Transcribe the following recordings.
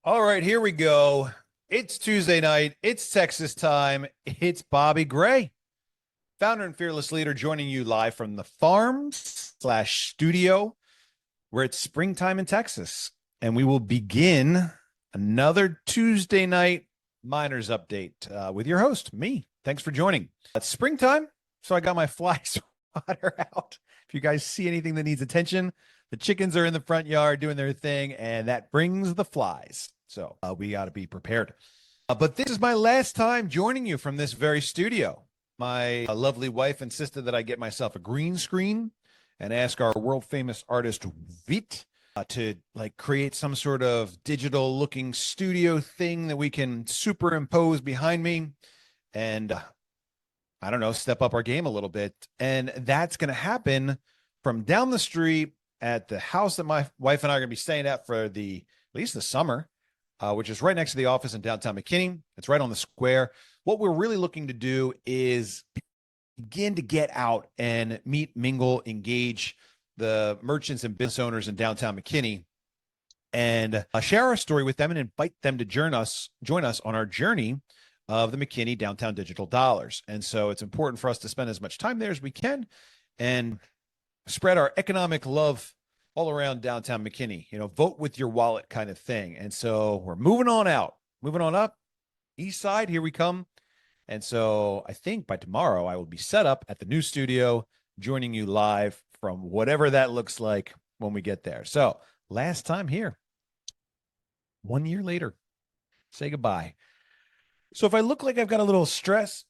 All right, here we go. It's Tuesday night. It's Texas time. It's Bobby Gray, founder and fearless leader, joining you live from the farm/studio where it's springtime in Texas. And we will begin another Tuesday night miners update with your host, me. Thanks for joining. It's springtime, so I got my fly swatter out. If you guys see anything that needs attention, the chickens are in the front yard doing their thing, and that brings the flies. So we got to be prepared. But this is my last time joining you from this very studio. My lovely wife insisted that I get myself a green screen and ask our world famous artist Vit to create some sort of digital looking studio thing that we can superimpose behind me and I don't know, step up our game a little bit. And that's going to happen from down the street at the house that my wife and I are going to be staying at for at least the summer, which is right next to the office in downtown McKinney. It's right on the square. What we're really looking to do is begin to get out and meet, mingle, engage the merchants and business owners in downtown McKinney and share our story with them and invite them to join us on our journey of the McKinney downtown digital dollars. And so it's important for us to spend as much time there as we can and spread our economic love all around downtown McKinney, vote with your wallet kind of thing. And so we're moving on out, moving on up, east side, here we come. And so I think by tomorrow I will be set up at the new studio, joining you live from whatever that looks like when we get there. So last time here, 1 year later, say goodbye. So if I look like I've got a little stress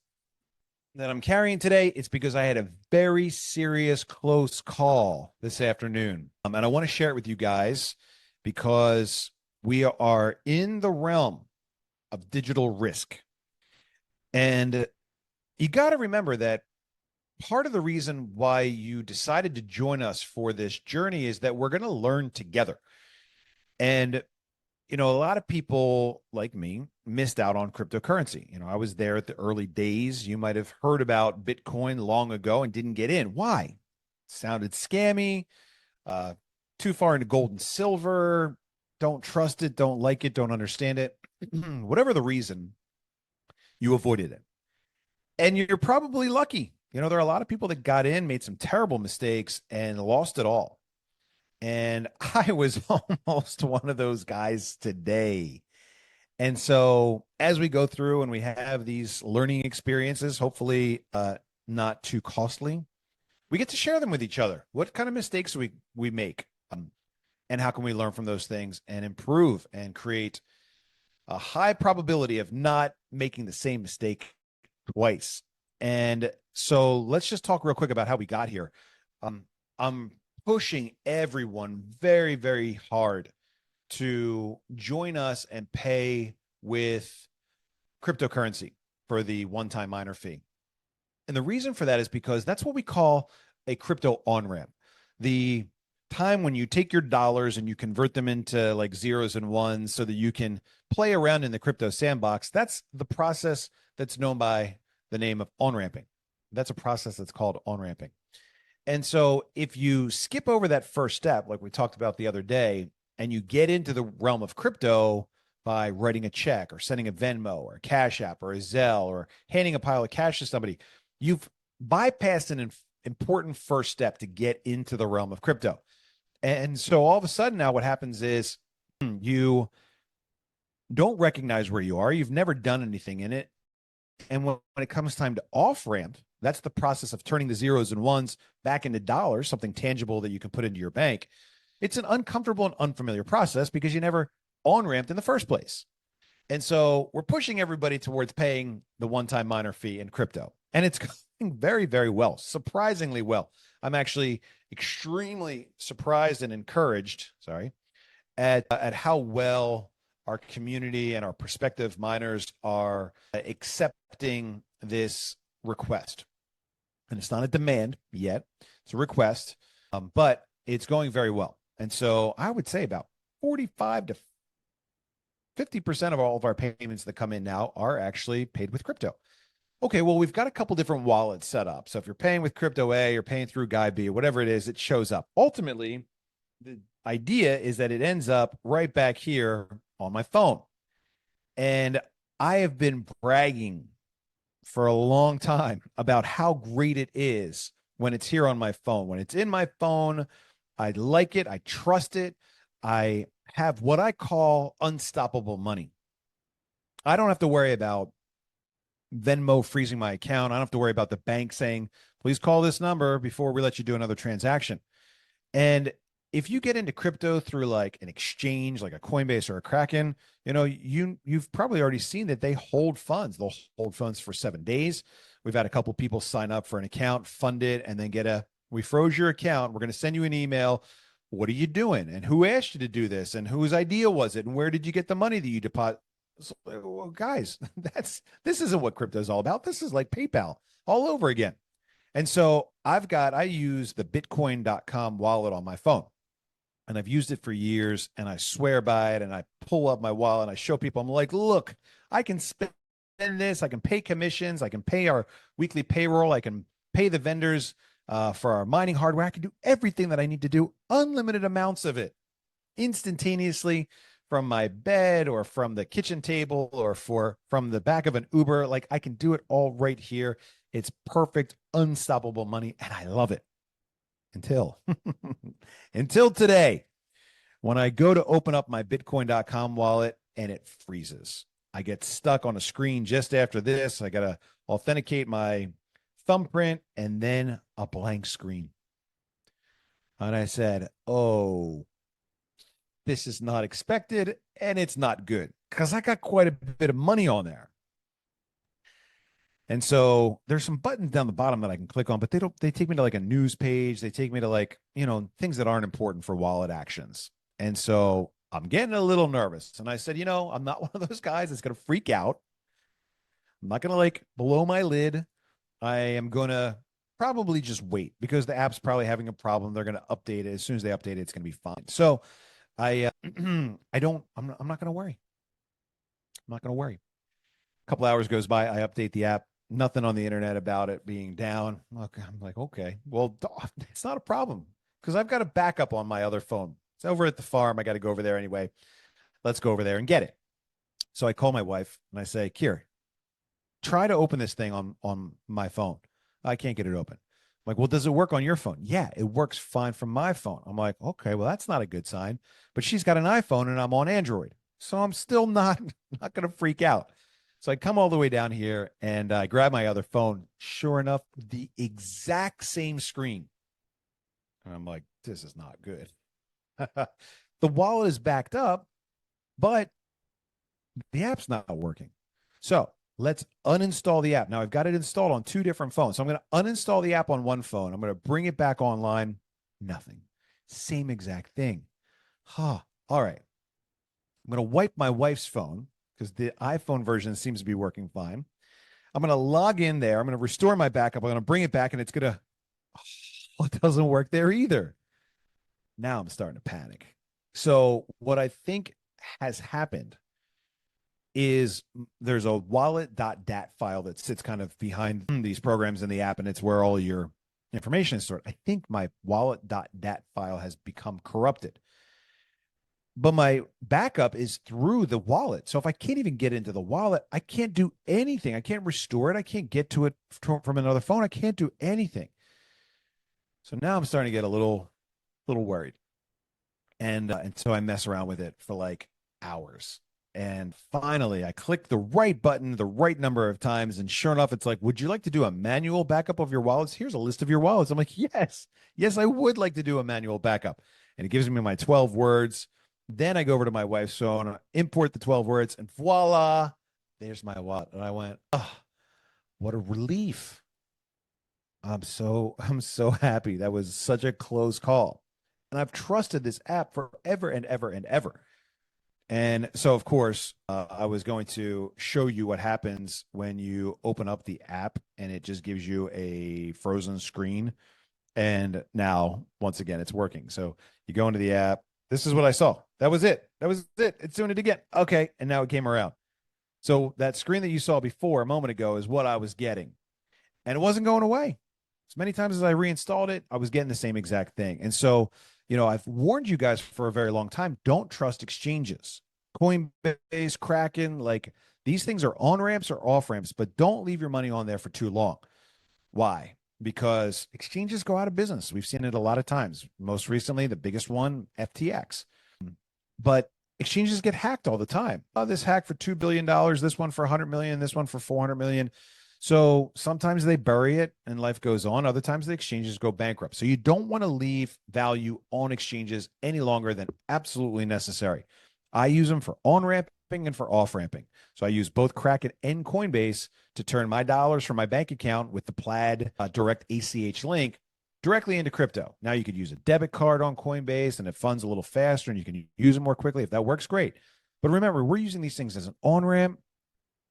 that I'm carrying today, it's because I had a very serious close call this afternoon. And I want to share it with you guys because we are in the realm of digital risk. And you got to remember that part of the reason why you decided to join us for this journey is that we're going to learn together. And a lot of people like me missed out on cryptocurrency. I was there at the early days. You might have heard about Bitcoin long ago and didn't get in. Why? It sounded scammy, too far into gold and silver, don't trust it, don't like it, don't understand it. Whatever the reason, you avoided it. And you're probably lucky. There are a lot of people that got in, made some terrible mistakes, and lost it all. And I was almost one of those guys today. And so as we go through and we have these learning experiences, hopefully not too costly, we get to share them with each other. What kind of mistakes we make and how can we learn from those things and improve and create a high probability of not making the same mistake twice. And so let's just talk real quick about how we got here. I'm pushing everyone very, very hard to join us and pay with cryptocurrency for the one-time miner fee. And the reason for that is because that's what we call a crypto on-ramp. The time when you take your dollars and you convert them into like zeros and ones so that you can play around in the crypto sandbox, that's the process that's known by the name of on-ramping. That's a process that's called on-ramping. And so if you skip over that first step, like we talked about the other day, and you get into the realm of crypto by writing a check or sending a Venmo or a Cash App or a Zelle or handing a pile of cash to somebody, you've bypassed an important first step to get into the realm of crypto. And so all of a sudden now what happens is you don't recognize where you are. You've never done anything in it. And when it comes time to off-ramp, that's the process of turning the zeros and ones back into dollars, something tangible that you can put into your bank. It's an uncomfortable and unfamiliar process because you never on-ramped in the first place. And so we're pushing everybody towards paying the one-time miner fee in crypto. And it's going very, very well, surprisingly well. I'm actually extremely surprised and encouraged, at how well our community and our prospective miners are accepting this request. And it's not a demand yet. It's a request, but it's going very well. And so I would say about 45 to 50% of all of our payments that come in now are actually paid with crypto. Okay, well, we've got a couple different wallets set up. So if you're paying with crypto A, you're paying through Guy B, whatever it is, it shows up. Ultimately, the idea is that it ends up right back here on my phone. And I have been bragging for a long time about how great it is when it's here on my phone. When it's in my phone, I like it. I trust it. I have what I call unstoppable money. I don't have to worry about Venmo freezing my account. I don't have to worry about the bank saying, please call this number before we let you do another transaction. And if you get into crypto through like an exchange, like a Coinbase or a Kraken, you've probably already seen that they hold funds. They'll hold funds for 7 days. We've had a couple people sign up for an account, fund it, and then we froze your account. We're going to send you an email. What are you doing? And who asked you to do this? And whose idea was it? And where did you get the money that you deposit? So, well, guys, this isn't what crypto is all about. This is like PayPal all over again. And so I use the bitcoin.com wallet on my phone, and I've used it for years, and I swear by it. And I pull up my wallet and I show people, I'm like, look, I can spend this. I can pay commissions. I can pay our weekly payroll. I can pay the vendors for our mining hardware. I can do everything that I need to do, unlimited amounts of it, instantaneously, from my bed or from the kitchen table or from the back of an Uber. Like, I can do it all right here. It's perfect, unstoppable money, and I love it until until today, when I go to open up my bitcoin.com wallet and it freezes. I get stuck on a screen just after this. I got to authenticate my thumbprint and then a blank screen. And I said, oh, this is not expected, and it's not good because I got quite a bit of money on there. And so there's some buttons down the bottom that I can click on, but they take me to like a news page. They take me to like, things that aren't important for wallet actions. And so I'm getting a little nervous. And I said, I'm not one of those guys that's going to freak out. I'm not going to like blow my lid. I am going to probably just wait because the app's probably having a problem. They're going to update it. As soon as they update it, it's going to be fine. So I'm not going to worry. I'm not going to worry. A couple hours goes by. I update the app. Nothing on the internet about it being down. Okay, I'm like, okay, well, it's not a problem because I've got a backup on my other phone. It's over at the farm. I got to go over there anyway. Let's go over there and get it. So I call my wife and I say, Kira, try to open this thing on my phone. I can't get it open. I'm like, well, does it work on your phone? Yeah, it works fine from my phone. I'm like, okay, well, that's not a good sign. But she's got an iPhone and I'm on Android. So I'm still not going to freak out. So I come all the way down here and I grab my other phone. Sure enough, the exact same screen. And I'm like, this is not good. The wallet is backed up, but the app's not working. So let's uninstall the app. Now I've got it installed on 2 different phones. So I'm going to uninstall the app on one phone. I'm going to bring it back online. Nothing. Same exact thing. All right. I'm going to wipe my wife's phone because the iPhone version seems to be working fine. I'm going to log in there. I'm going to restore my backup. I'm going to bring it back, and it's going to, it doesn't work there either. Now I'm starting to panic. So what I think has happened is there's a wallet.dat file that sits kind of behind these programs in the app, and it's where all your information is stored. I think my wallet.dat file has become corrupted. But my backup is through the wallet. So if I can't even get into the wallet, I can't do anything. I can't restore it. I can't get to it from another phone. I can't do anything. So now I'm starting to get a little worried. And so I mess around with it for like hours. And finally, I click the right button the right number of times. And sure enough, it's like, would you like to do a manual backup of your wallets? Here's a list of your wallets. I'm like, yes, I would like to do a manual backup. And it gives me my 12 words. Then I go over to my wife's phone, I import the 12 words, and voila, there's my wallet. And I went, oh, what a relief. I'm so happy. That was such a close call. And I've trusted this app forever and ever and ever. And so, of course, I was going to show you what happens when you open up the app and it just gives you a frozen screen. And now, once again, it's working. So you go into the app. This is what I saw. That was it. It's doing it again. Okay. And now it came around. So that screen that you saw before a moment ago is what I was getting. And it wasn't going away. As many times as I reinstalled it, I was getting the same exact thing. And so, I've warned you guys for a very long time, don't trust exchanges. Coinbase, Kraken, like these things are on ramps or off ramps, but don't leave your money on there for too long. Why? Because exchanges go out of business. We've seen it a lot of times. Most recently, the biggest one, FTX. But exchanges get hacked all the time. Oh, this hack for $2 billion, this one for 100 million, this one for 400 million. So sometimes they bury it and life goes on. Other times the exchanges go bankrupt. So you don't want to leave value on exchanges any longer than absolutely necessary. I use them for on ramping and for off ramping. So I use both Kraken and Coinbase to turn my dollars from my bank account with the Plaid direct ACH link directly into crypto. Now you could use a debit card on Coinbase and it funds a little faster and you can use it more quickly. If that works, great. But remember, we're using these things as an on ramp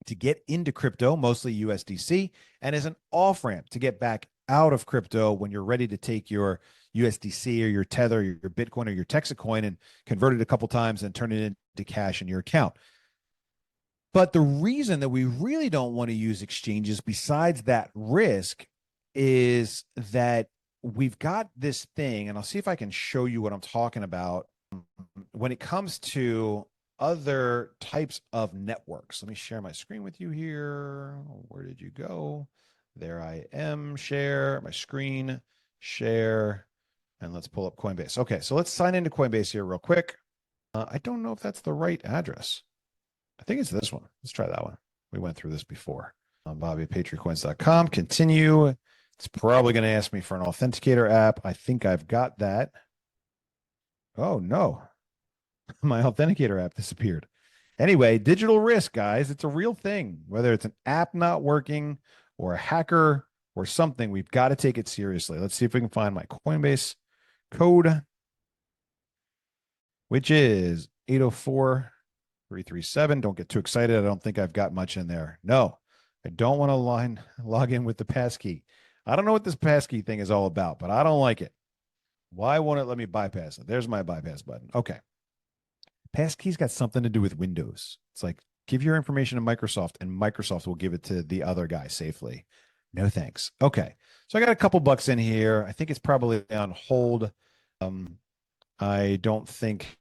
to get into crypto, mostly USDC, and as an off ramp to get back out of crypto when you're ready to take your USDC or your Tether, or your Bitcoin or your TEXITcoin and convert it a couple times and turn it into cash in your account. But the reason that we really don't want to use exchanges besides that risk is that we've got this thing, and I'll see if I can show you what I'm talking about when it comes to other types of networks. Let me share my screen with you here. Where did you go? There I am. Share my screen, share, and let's pull up Coinbase. Okay, so let's sign into Coinbase here real quick. I don't know if that's the right address. I think it's this one. Let's try that one. We went through this before. Bobby at patriotcoins.com. Continue. It's probably going to ask me for an authenticator app. I think I've got that. Oh, no. My authenticator app disappeared. Anyway, digital risk, guys. It's a real thing. Whether it's an app not working or a hacker or something, we've got to take it seriously. Let's see if we can find my Coinbase code, which is 804-337. Don't get too excited. I don't think I've got much in there. No, I don't want to log in with the passkey. I don't know what this passkey thing is all about, but I don't like it. Why won't it let me bypass it? There's my bypass button. Okay. Passkey's got something to do with Windows. It's like, give your information to Microsoft and Microsoft will give it to the other guy safely. No thanks. Okay. So I got a couple bucks in here. I think it's probably on hold. I don't think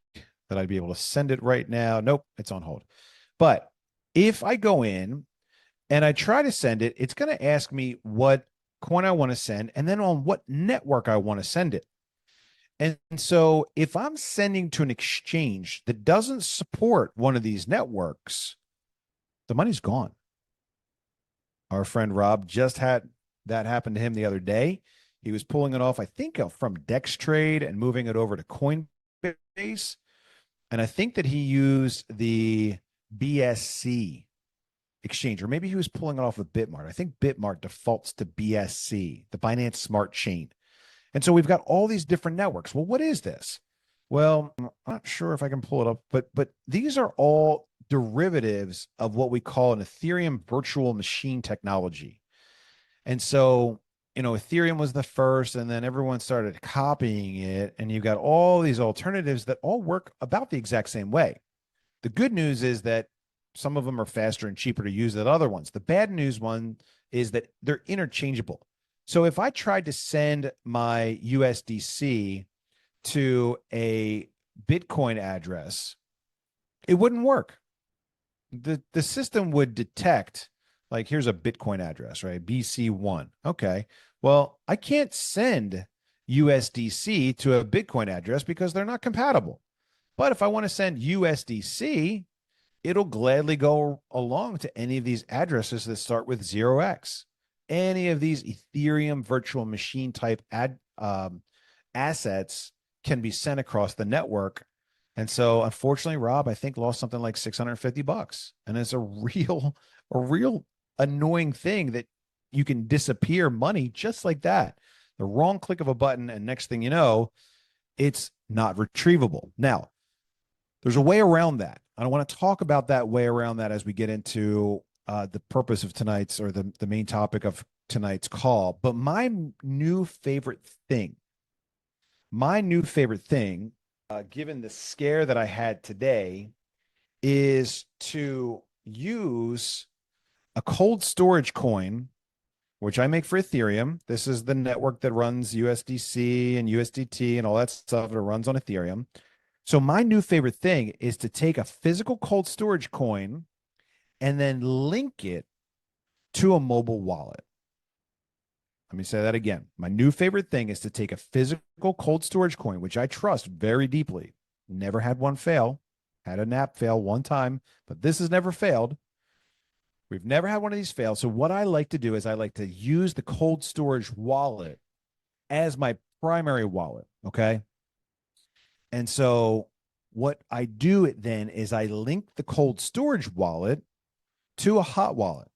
that I'd be able to send it right now. Nope, it's on hold. But if I go in and I try to send it, it's going to ask me what coin I want to send and then on what network I want to send it. And so if I'm sending to an exchange that doesn't support one of these networks, the money's gone. Our friend Rob just had that happen to him the other day. He was pulling it off, I think, from DexTrade and moving it over to Coinbase. And I think that he used the BSC exchange, or maybe he was pulling it off of Bitmart. I think Bitmart defaults to BSC, the Binance Smart Chain. And so we've got all these different networks. Well, what is this? Well, I'm not sure if I can pull it up, but these are all derivatives of what we call an Ethereum virtual machine technology. And so, Ethereum was the first, and then everyone started copying it. And you've got all these alternatives that all work about the exact same way. The good news is that some of them are faster and cheaper to use than other ones. The bad news one is that they're interchangeable. So if I tried to send my USDC to a Bitcoin address, it wouldn't work. The system would detect, like, here's a Bitcoin address, right? BC1. Okay. Well, I can't send USDC to a Bitcoin address because they're not compatible. But if I want to send USDC, it'll gladly go along to any of these addresses that start with 0x. Any of these Ethereum virtual machine type assets can be sent across the network. And so, unfortunately, Rob, I think, lost something like $650. And it's a real annoying thing that you can disappear money just like that. The wrong click of a button, and next thing you know, it's not retrievable. Now, there's a way around that. I don't want to talk about that way around that as we get into the purpose of tonight's, or the main topic of tonight's call. But my new favorite thing, given the scare that I had today, is to use a cold storage coin, which I make for Ethereum. This is the network that runs USDC and USDT and all that stuff that runs on Ethereum. So my new favorite thing is to take a physical cold storage coin and then link it to a mobile wallet. Let me say that again. My new favorite thing is to take a physical cold storage coin, which I trust very deeply. Never had one fail. Had a nap fail one time, but this has never failed. We've never had one of these fail. So what I like to do is I like to use the cold storage wallet as my primary wallet. Okay. And so what I do then is I link the cold storage wallet to a hot wallet.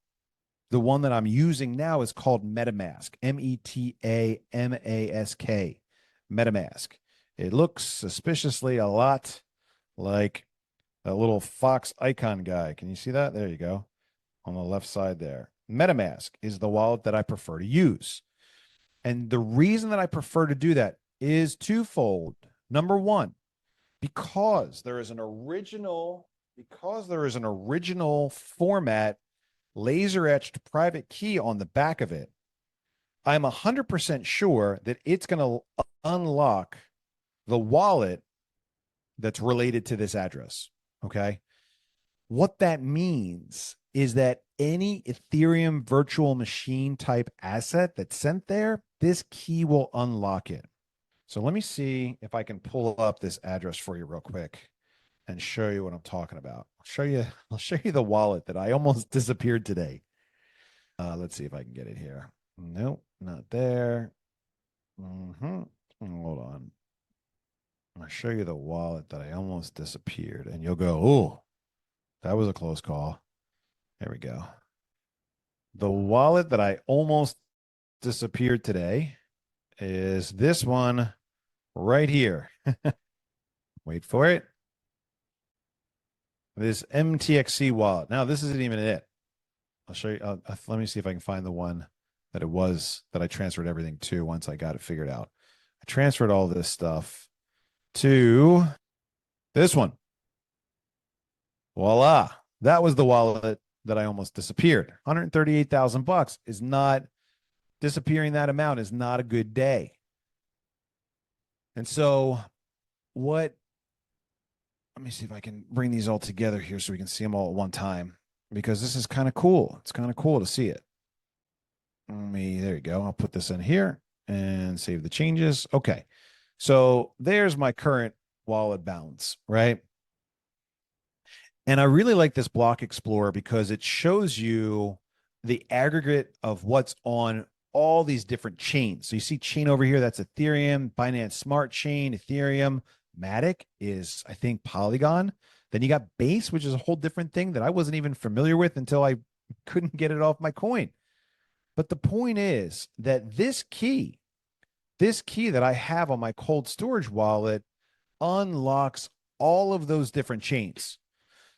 The one that I'm using now is called MetaMask, MetaMask, MetaMask. It looks suspiciously a lot like a little fox icon guy. Can you see that? There you go. On the left side there. MetaMask is the wallet that I prefer to use. And the reason that I prefer to do that is twofold. Number one, because there is an original format laser etched private key on the back of it, I'm 100% sure that it's going to unlock the wallet that's related to this address. Okay. What that means is that any Ethereum virtual machine type asset that's sent there, this key will unlock it. So let me see if I can pull up this address for you real quick and show you what I'm talking about. I'll show you the wallet that I almost disappeared today. Let's see if I can get it here. Nope, not there. Hold on. I'll show you the wallet that I almost disappeared, and you'll go, oh, that was a close call. There we go. The wallet that I almost disappeared today is this one right here. Wait for it. This MTXC wallet. Now, this isn't even it. I'll show you. Let me see if I can find the one that it was that I transferred everything to once I got it figured out. I transferred all this stuff to this one. Voila. That was the wallet that I almost disappeared. $138,000 is not disappearing. That amount is not a good day. And so let me see if I can bring these all together here so we can see them all at one time, because this is kind of cool. It's kind of cool to see it. There you go. I'll put this in here and save the changes. Okay. So there's my current wallet balance, right? And I really like this block explorer because it shows you the aggregate of what's on all these different chains. So you see chain over here, that's Ethereum, Binance Smart Chain, Ethereum. Matic is, I think, Polygon. Then you got Base, which is a whole different thing that I wasn't even familiar with until I couldn't get it off my coin. But the point is that this key that I have on my cold storage wallet unlocks all of those different chains.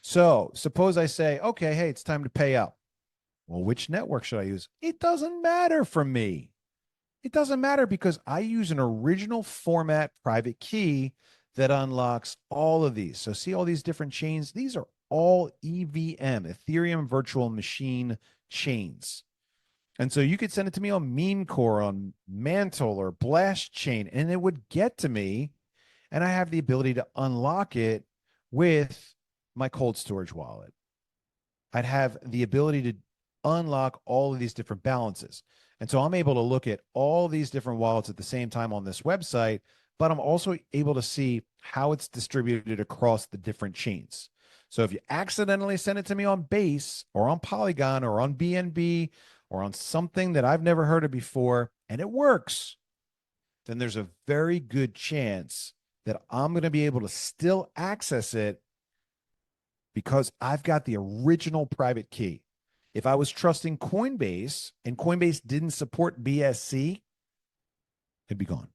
So suppose I say, okay, hey, it's time to pay up. Well, which network should I use? It doesn't matter for me. It doesn't matter because I use an original format private key that unlocks all of these. So see all these different chains? These are all EVM, Ethereum Virtual Machine chains. And so you could send it to me on Meme Core, on Mantle or Blast Chain, and it would get to me, and I have the ability to unlock it with my cold storage wallet. I'd have the ability to unlock all of these different balances. And so I'm able to look at all these different wallets at the same time on this website, but I'm also able to see how it's distributed across the different chains. So if you accidentally send it to me on Base or on Polygon or on BNB or on something that I've never heard of before, and it works, then there's a very good chance that I'm going to be able to still access it because I've got the original private key. If I was trusting Coinbase and Coinbase didn't support BSC, it'd be gone.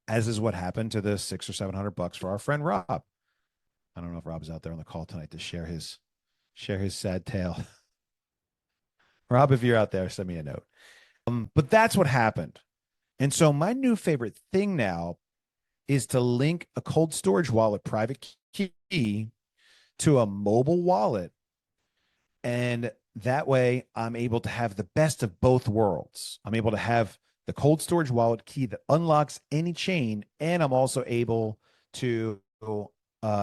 As is what happened to the $600 or $700 for our friend Rob. I don't know if Rob is out there on the call tonight to share his sad tale. Rob, if you're out there, send me a note. But that's what happened. And so my new favorite thing now is to link a cold storage wallet private key to a mobile wallet. And that way I'm able to have the best of both worlds. I'm able to have the cold storage wallet key that unlocks any chain, and I'm also able to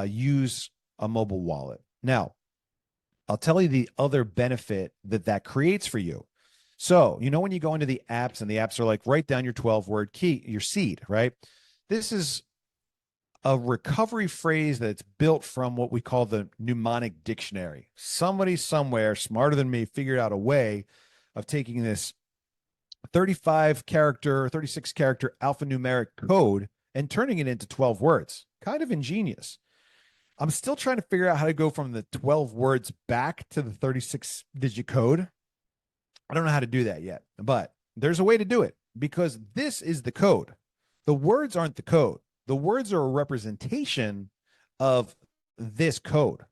use a mobile wallet. Now, I'll tell you the other benefit that that creates for you. So, when you go into the apps and the apps are like, write down your 12-word key, your seed, right? This is a recovery phrase that's built from what we call the mnemonic dictionary. Somebody somewhere smarter than me figured out a way of taking this 36 character alphanumeric code and turning it into 12 words. Kind of ingenious. I'm still trying to figure out how to go from the 12 words back to the 36 digit code. I don't know how to do that yet, but there's a way to do it because this is the code. The words aren't the code. The words are a representation of this code.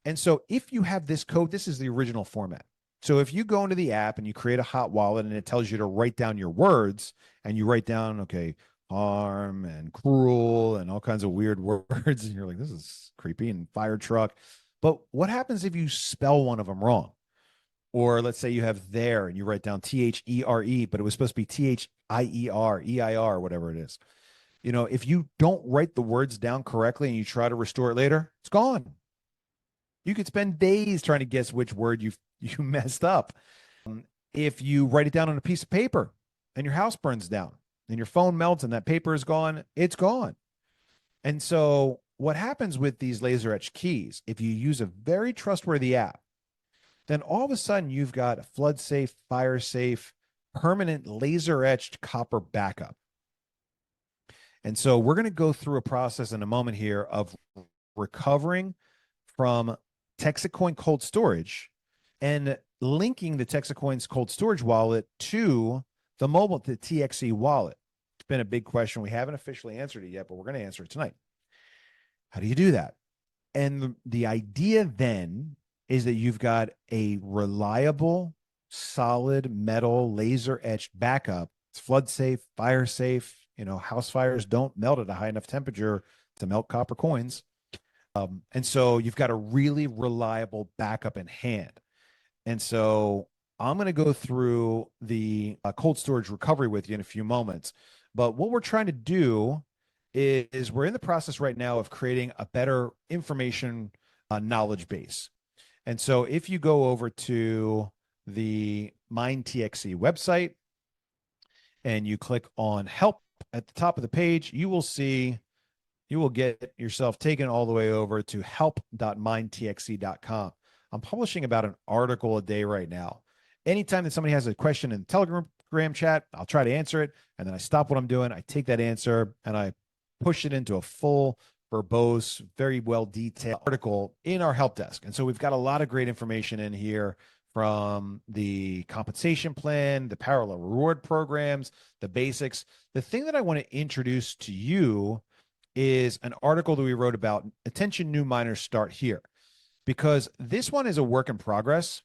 And so if you have this code, this is the original format. So if you go into the app and you create a hot wallet and it tells you to write down your words and you write down, okay, harm and cruel and all kinds of weird words, and you're like, this is creepy, and fire truck. But what happens if you spell one of them wrong? Or let's say you have there and you write down THERE, but it was supposed to be THIER, EIR, whatever it is. If you don't write the words down correctly and you try to restore it later, it's gone. You could spend days trying to guess which word you messed up. If you write it down on a piece of paper and your house burns down and your phone melts and that paper is gone, it's gone. And so what happens with these laser etched keys, if you use a very trustworthy app, then all of a sudden you've got a flood safe, fire safe, permanent laser etched copper backup. And so we're going to go through a process in a moment here of recovering from TEXITcoin cold storage and linking the TEXITcoin's cold storage wallet to the TXC wallet. It's been a big question. We haven't officially answered it yet, but we're going to answer it tonight. How do you do that? And the idea then is that you've got a reliable, solid metal laser etched backup. It's flood safe, fire safe. House fires don't melt at a high enough temperature to melt copper coins. And so you've got a really reliable backup in hand. And so I'm going to go through the cold storage recovery with you in a few moments. But what we're trying to do is we're in the process right now of creating a better information knowledge base. And so if you go over to the MindTXC website and you click on help at the top of the page, you will get yourself taken all the way over to help.mindtxc.com. I'm publishing about an article a day right now. Anytime that somebody has a question in the Telegram chat, I'll try to answer it. And then I stop what I'm doing. I take that answer and I push it into a full, verbose, very well detailed article in our help desk. And so we've got a lot of great information in here from the compensation plan, the parallel reward programs, the basics. The thing that I want to introduce to you is an article that we wrote about attention new miners start here, because this one is a work in progress.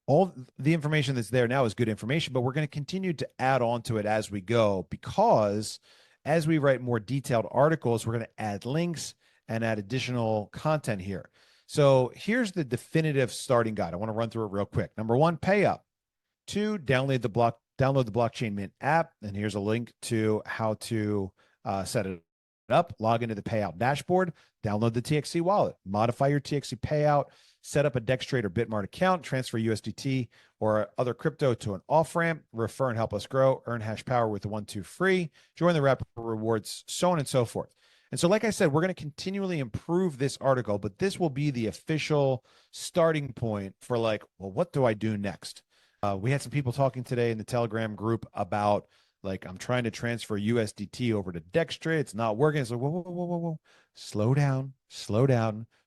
All the information that's there now is good information, but we're going to continue to add on to it as we go, because as we write more detailed articles, we're going to add links and add additional content here. So here's the definitive starting guide. I want to run through it real quick. Number 1, pay up. 2, download the Blockchain Mint app. And here's a link to how to set it up. Log into the payout dashboard. Download the TXC wallet. Modify your TXC payout. Set up a DexTrade or Bitmart account. Transfer USDT or other crypto to an off-ramp. Refer and help us grow. Earn hash power with the 1-2 free. Join the rapid rewards, so on and so forth. And so, like I said, we're going to continually improve this article, but this will be the official starting point for well, what do I do next? We had some people talking today in the Telegram group about I'm trying to transfer USDT over to DexTrade. It's not working. It's like, whoa. Slow down.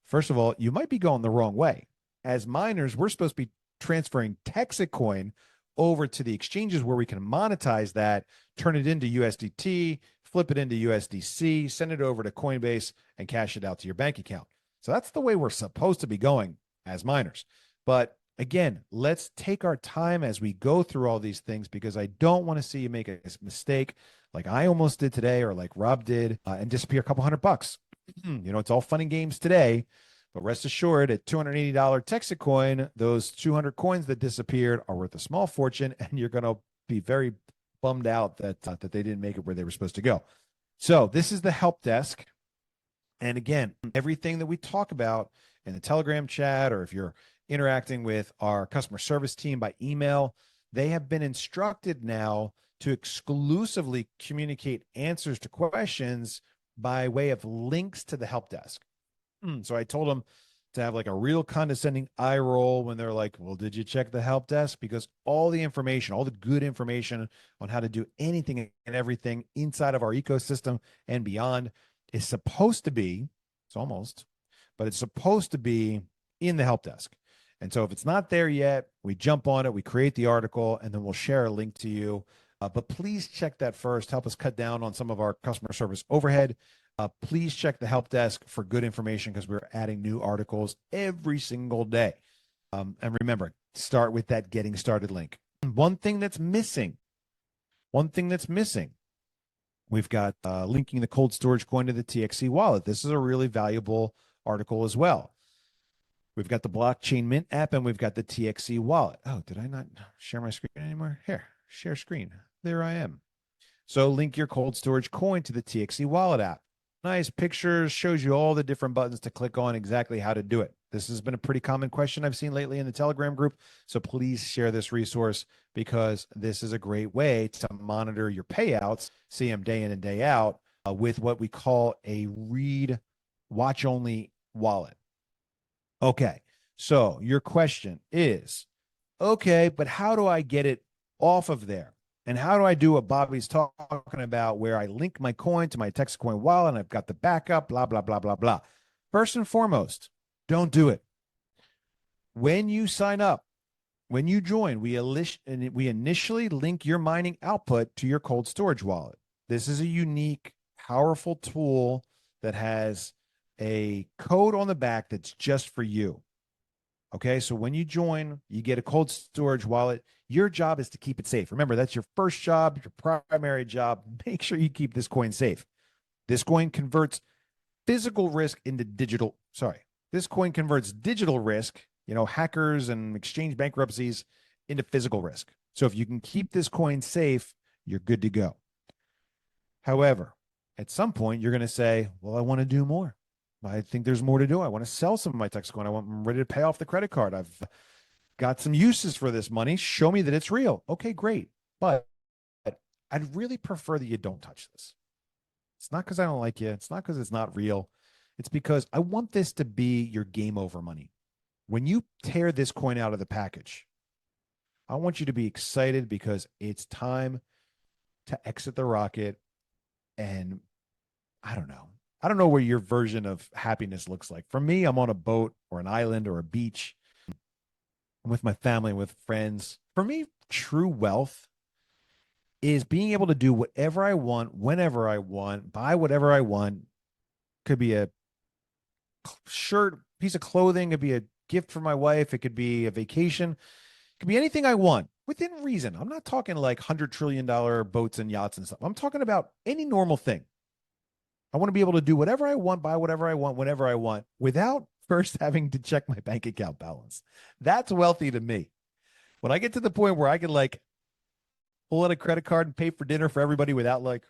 First of all, you might be going the wrong way. As miners, we're supposed to be transferring TEXITcoin over to the exchanges where we can monetize that, turn it into USDT, flip it into USDC, send it over to Coinbase, and cash it out to your bank account. So that's the way we're supposed to be going as miners. But again, let's take our time as we go through all these things, because I don't want to see you make a mistake like I almost did today, or like Rob did, and disappear a couple $100. It's all fun and games today, but rest assured, at $280 TEXITcoin, those 200 coins that disappeared are worth a small fortune, and you're going to be very bummed out that they didn't make it where they were supposed to go. So this is the help desk. And again, everything that we talk about in the Telegram chat, or if you're interacting with our customer service team by email, they have been instructed now to exclusively communicate answers to questions by way of links to the help desk. So I told them to have like a real condescending eye roll when they're like, well, did you check the help desk? Because all the information, all the good information on how to do anything and everything inside of our ecosystem and beyond is supposed to be, it's almost, but it's supposed to be in the help desk. And so if it's not there yet, we jump on it, we create the article, and then we'll share a link to you. But please check that first. Help us cut down on some of our customer service overhead. Please check the help desk for good information, because we're adding new articles every single day. And remember, start with that getting started link. One thing that's missing, we've got linking the cold storage coin to the TXC wallet. This is a really valuable article as well. We've got the blockchain mint app, and we've got the TXC wallet. Oh, did I not share my screen anymore? Here, share screen. There I am. So link your cold storage coin to the TXC wallet app. Nice pictures, shows you all the different buttons to click on, exactly how to do it. This has been a pretty common question I've seen lately in the Telegram group. So please share this resource, because this is a great way to monitor your payouts, see them day in and day out, with what we call a read watch only wallet. Okay, so your question is, okay, but how do I get it off of there? And how do I do what Bobby's talking about, where I link my coin to my TEXITcoin wallet and I've got the backup, blah, blah, blah, blah, blah. First and foremost, don't do it. When you sign up, when you join, we initially link your mining output to your cold storage wallet. This is a unique, powerful tool that has a code on the back that's just for you. Okay, so when you join, you get a cold storage wallet. Your job is to keep it safe. Remember, that's your first job, your primary job. Make sure you keep this coin safe. This coin converts physical risk into digital. This coin converts digital risk, hackers and exchange bankruptcies, into physical risk. So if you can keep this coin safe, you're good to go. However, at some point, you're going to say, well, I want to do more. I think there's more to do. I want to sell some of my TEXITcoin. I'm ready to pay off the credit card. I've got some uses for this money. Show me that it's real. Okay, great. But I'd really prefer that you don't touch this. It's not because I don't like you. It's not because it's not real. It's because I want this to be your game over money. When you tear this coin out of the package, I want you to be excited, because it's time to exit the rocket. And I don't know what your version of happiness looks like. For me, I'm on a boat or an island or a beach. I'm with my family, with friends. For me, true wealth is being able to do whatever I want, whenever I want, buy whatever I want. Could be a shirt, piece of clothing. It could be a gift for my wife. It could be a vacation. It could be anything I want within reason. I'm not talking like $100 trillion boats and yachts and stuff. I'm talking about any normal thing. I want to be able to do whatever I want, buy whatever I want, whenever I want, without first having to check my bank account balance. That's wealthy to me. When I get to the point where I can like pull out a credit card and pay for dinner for everybody without like,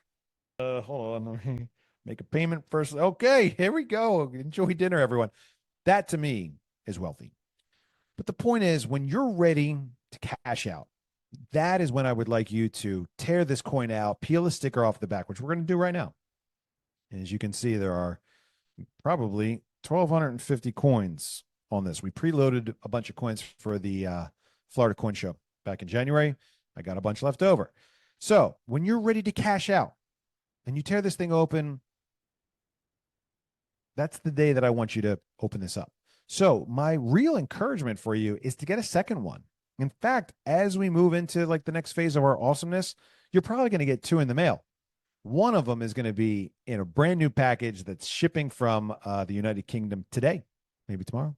hold on, make a payment first. Okay, here we go. Enjoy dinner, everyone. That to me is wealthy. But the point is, when you're ready to cash out, that is when I would like you to tear this coin out, peel the sticker off the back, which we're going to do right now. And as you can see, there are probably 1,250 coins on this. We preloaded a bunch of coins for the Florida Coin Show back in January. I got a bunch left over. So when you're ready to cash out and you tear this thing open, that's the day that I want you to open this up. So my real encouragement for you is to get a second one. In fact, as we move into like the next phase of our awesomeness, you're probably going to get two in the mail. One of them is going to be in a brand new package that's shipping from the United Kingdom today, maybe tomorrow.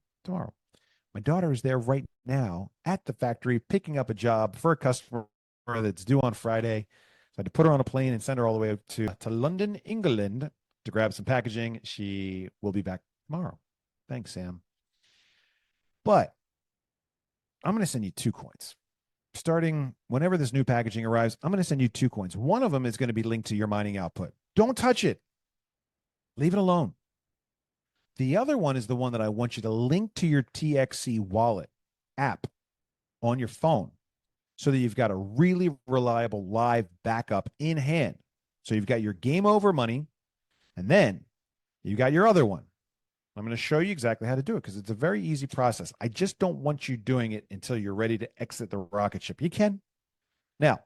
My daughter is there right now at the factory picking up a job for a customer that's due on Friday. So I had to put her on a plane and send her all the way to London, England to grab some packaging. She will be back tomorrow. Thanks, Sam. But I'm going to send you 2 coins. Starting whenever this new packaging arrives, I'm going to send you 2 coins. One of them is going to be linked to your mining output. Don't touch it. Leave it alone. The other one is the one that I want you to link to your TXC wallet app on your phone so that you've got a really reliable live backup in hand. So you've got your game over money, and then you got your other one. I'm going to show you exactly how to do it because it's a very easy process. I just don't want you doing it until you're ready to exit the rocket ship. You can. Now,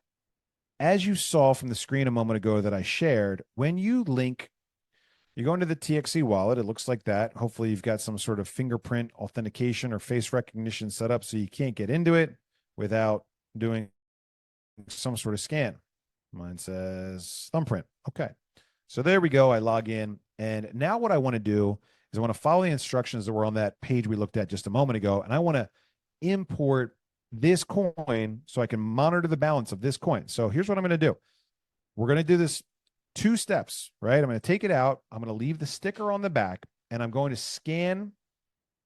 as you saw from the screen a moment ago that I shared, when you link, you go into the TXC wallet, it looks like that. Hopefully you've got some sort of fingerprint authentication or face recognition set up so you can't get into it without doing some sort of scan. Mine says thumbprint. Okay. So there we go. I log in. And now what I want to do is I want to follow the instructions that were on that page we looked at just a moment ago. And I want to import this coin so I can monitor the balance of this coin. So here's what I'm going to do. We're going to do this 2 steps, right? I'm going to take it out. I'm going to leave the sticker on the back, and I'm going to scan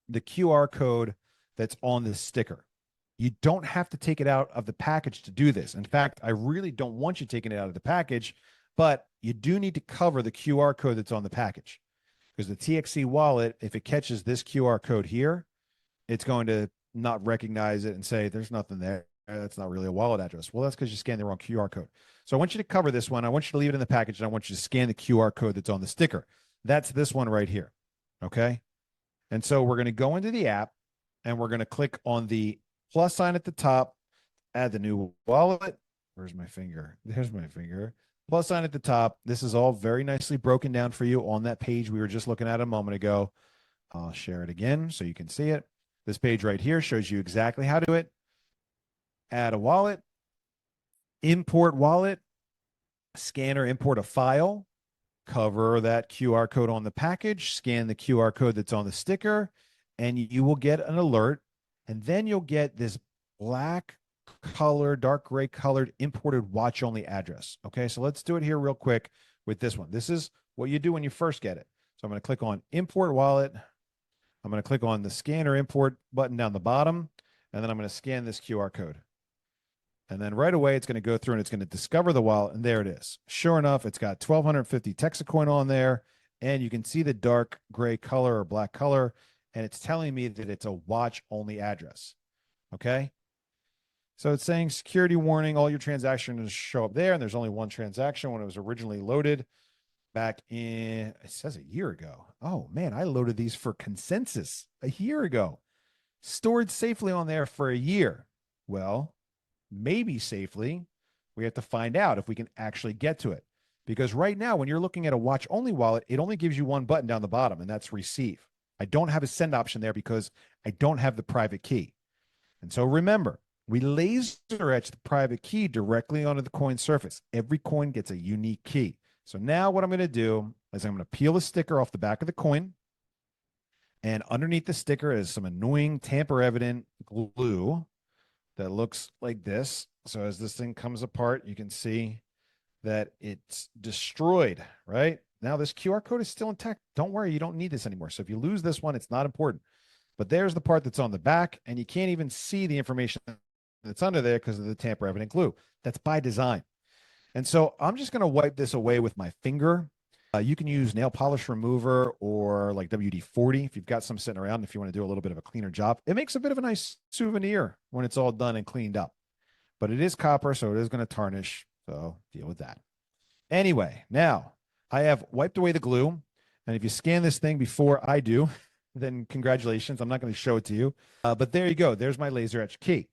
the QR code that's on this sticker. You don't have to take it out of the package to do this. In fact, I really don't want you taking it out of the package, but you do need to cover the QR code that's on the package because the TXC wallet, if it catches this QR code here, it's going to not recognize it and say, there's nothing there. That's not really a wallet address. Well, that's because you scanned the wrong QR code. So I want you to cover this one. I want you to leave it in the package, and I want you to scan the QR code that's on the sticker. That's this one right here. Okay. And so we're going to go into the app, and we're going to click on the plus sign at the top, add the new wallet. Where's my finger? There's my finger. Plus sign at the top. This is all very nicely broken down for you on that page we were just looking at a moment ago. I'll share it again so you can see it. This page right here shows you exactly how to do it. Add a wallet, import wallet, scan or import a file, cover that QR code on the package, scan the QR code that's on the sticker, and you will get an alert. And then you'll get this black color, dark gray colored imported watch only address. Okay, so let's do it here real quick with this one. This is what you do when you first get it. So I'm going to click on import wallet. I'm going to click on the scan or import button down the bottom, and then I'm going to scan this QR code. And then right away, it's going to go through and it's going to discover the wallet. And there it is. Sure enough, it's got 1,250 TEXITcoin on there. And you can see the dark gray color or black color. And it's telling me that it's a watch only address. Okay. So it's saying security warning, all your transactions show up there. And there's only one transaction when it was originally loaded back in, it says a year ago. Oh man, I loaded these for consensus a year ago. Stored safely on there for a year. Well, maybe safely. We have to find out if we can actually get to it. Because right now, when you're looking at a watch only wallet, it only gives you one button down the bottom, and that's receive. I don't have a send option there because I don't have the private key. And so remember, we laser etch the private key directly onto the coin surface. Every coin gets a unique key. So now what I'm going to do is I'm going to peel the sticker off the back of the coin. And underneath the sticker is some annoying tamper evident glue that looks like this. So as this thing comes apart, you can see that it's destroyed, right? Now this QR code is still intact. Don't worry, you don't need this anymore. So if you lose this one, it's not important. But there's the part that's on the back, and you can't even see the information that's under there because of the tamper evident glue. That's by design. And so I'm just going to wipe this away with my finger. You can use nail polish remover or like WD-40 if you've got some sitting around, if you want to do a little bit of a cleaner job. It makes a bit of a nice souvenir when it's all done and cleaned up. But it is copper, so it is going to tarnish. So deal with that. Anyway, now I have wiped away the glue. And if you scan this thing before I do, then congratulations. I'm not going to show it to you. But there you go. There's my laser etch key.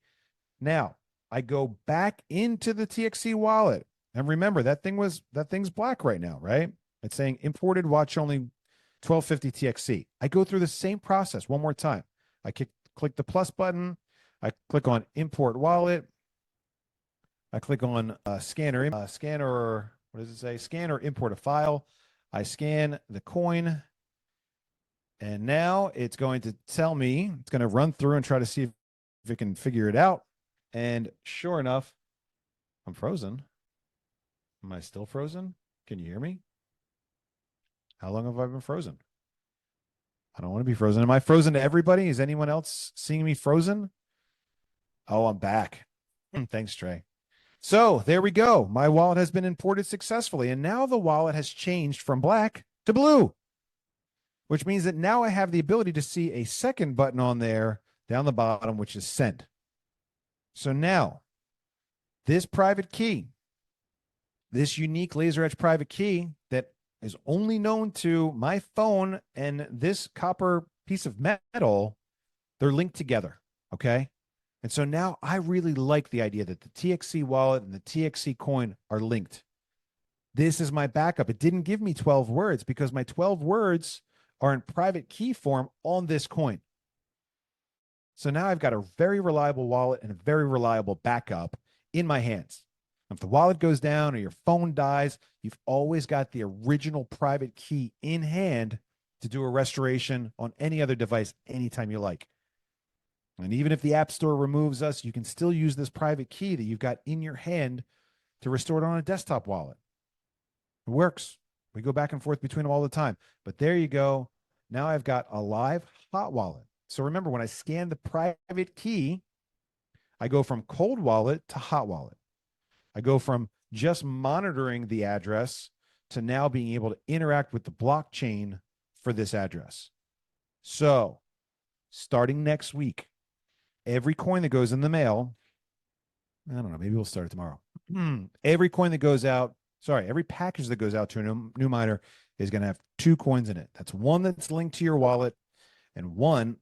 Now I go back into the TXC wallet. And remember, that thing's black right now, right? It's saying imported watch only 1250 TXC. I go through the same process one more time. I click the plus button. I click on import wallet. I click on scanner. What does it say? Scan or import a file. I scan the coin. And now it's going to tell me, it's going to run through and try to see if it can figure it out. And sure enough, I'm frozen. Am I still frozen? Can you hear me? How long have I been frozen? I don't want to be frozen. Am I frozen to everybody? Is anyone else seeing me frozen? Oh, I'm back. Thanks, Trey. So there we go. My wallet has been imported successfully. And now the wallet has changed from black to blue. which means that now I have the ability to see a second button on there down the bottom, which is send. So now this private key, this unique laser etched private key that is only known to my phone and this copper piece of metal, they're linked together. Okay. And so now I really like the idea that the TXC wallet and the TXC coin are linked. This is my backup. It didn't give me 12 words because my 12 words are in private key form on this coin. So now I've got a very reliable wallet and a very reliable backup in my hands. If the wallet goes down or your phone dies, you've always got the original private key in hand to do a restoration on any other device anytime you like. And even if the App Store removes us, you can still use this private key that you've got in your hand to restore it on a desktop wallet. It works. We go back and forth between them all the time. But there you go. Now I've got a live hot wallet. So remember, when I scan the private key, I go from cold wallet to hot wallet. I go from just monitoring the address to now being able to interact with the blockchain for this address. So starting next week, every coin that goes in the mail, I don't know, maybe we'll start it tomorrow. Every coin that goes out, every package that goes out to a new miner is going to have 2 coins in it. That's one that's linked to your wallet and one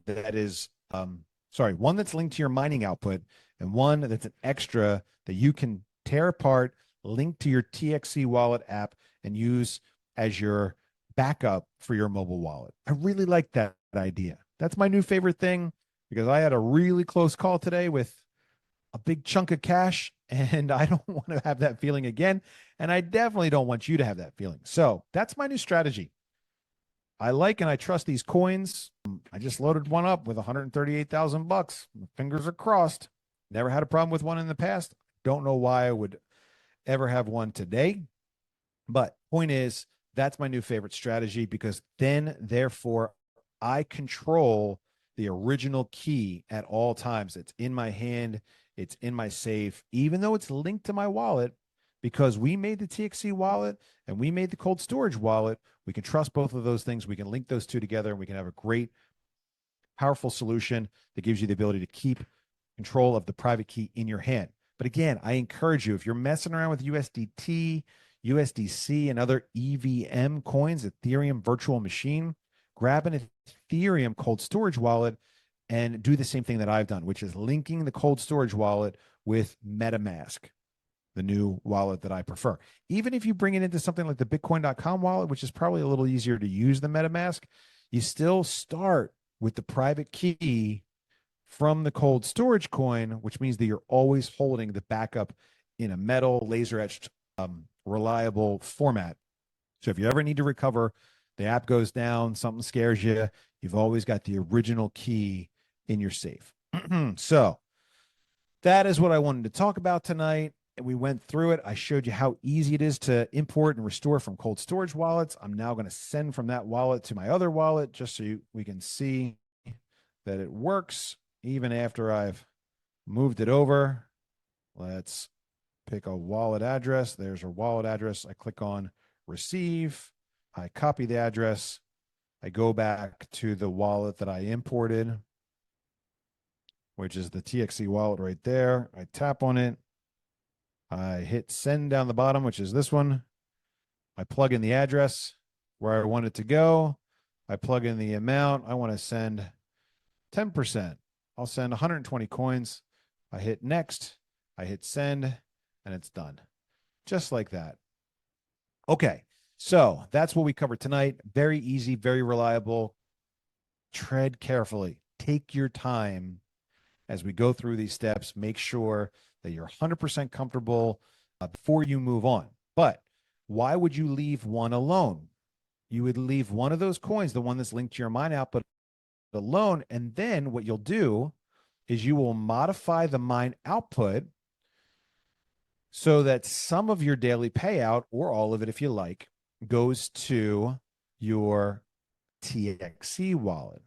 that is, one that's linked to your mining output and one that's an extra that you can tear apart, link to your TXC wallet app and use as your backup for your mobile wallet. I really like that idea. That's my new favorite thing because I had a really close call today with a big chunk of cash and I don't want to have that feeling again. And I definitely don't want you to have that feeling. So that's my new strategy. I like and I trust these coins. I just loaded one up with 138,000 bucks. My fingers are crossed. Never had a problem with one in the past. Don't know why I would ever have one today. But point is, that's my new favorite strategy because then, therefore, I control the original key at all times. It's in my hand. It's in my safe, even though it's linked to my wallet, because we made the TXC wallet and we made the cold storage wallet. We can trust both of those things. We can link those two together and we can have a great, powerful solution that gives you the ability to keep control of the private key in your hand. But again, I encourage you, if you're messing around with USDT, USDC, and other EVM coins, Ethereum virtual machine, grab an Ethereum cold storage wallet and do the same thing that I've done, which is linking the cold storage wallet with MetaMask, the new wallet that I prefer. Even if you bring it into something like the Bitcoin.com wallet, which is probably a little easier to use than MetaMask, you still start with the private key from the cold storage coin, which means that you're always holding the backup in a metal laser etched reliable format. So if you ever need to recover, the app goes down, something scares you, you've always got the original key in your safe. So that is what I wanted to talk about tonight. We went through it. I showed you how easy it is to import and restore from cold storage wallets. I'm now going to send from that wallet to my other wallet just so we can see that it works even after I've moved it over. Let's pick a wallet address. There's our wallet address. I click on receive. I copy the address. I go back to the wallet that I imported, which is the TXC wallet right there. I tap on it. I hit send down the bottom, which is this one. I plug in the address where I want it to go. I plug in the amount. I want to send 10%. I'll send 120 coins. I hit next. I hit send, and it's done. Just like that. Okay, so that's what we covered tonight. Very easy, very reliable. Tread carefully. Take your time as we go through these steps. Make sure that you're 100% comfortable before you move on. But why would you leave one alone? You would leave one of those coins, the one that's linked to your mine output, alone. And then what you'll do is you will modify the mine output so that some of your daily payout, or all of it if you like, goes to your TXC wallet.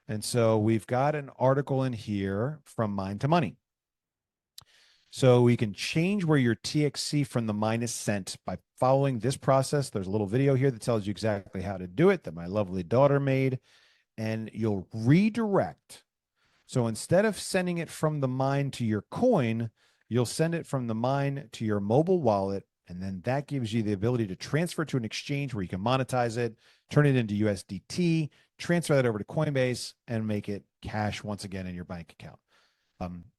And so we've got an article in here from Mine to Money. So we can change where your TXC from the mine is sent by following this process. There's a little video here that tells you exactly how to do it that my lovely daughter made, and you'll redirect. So instead of sending it from the mine to your coin, you'll send it from the mine to your mobile wallet. And then that gives you the ability to transfer to an exchange where you can monetize it, turn it into USDT, transfer that over to Coinbase, and make it cash once again in your bank account.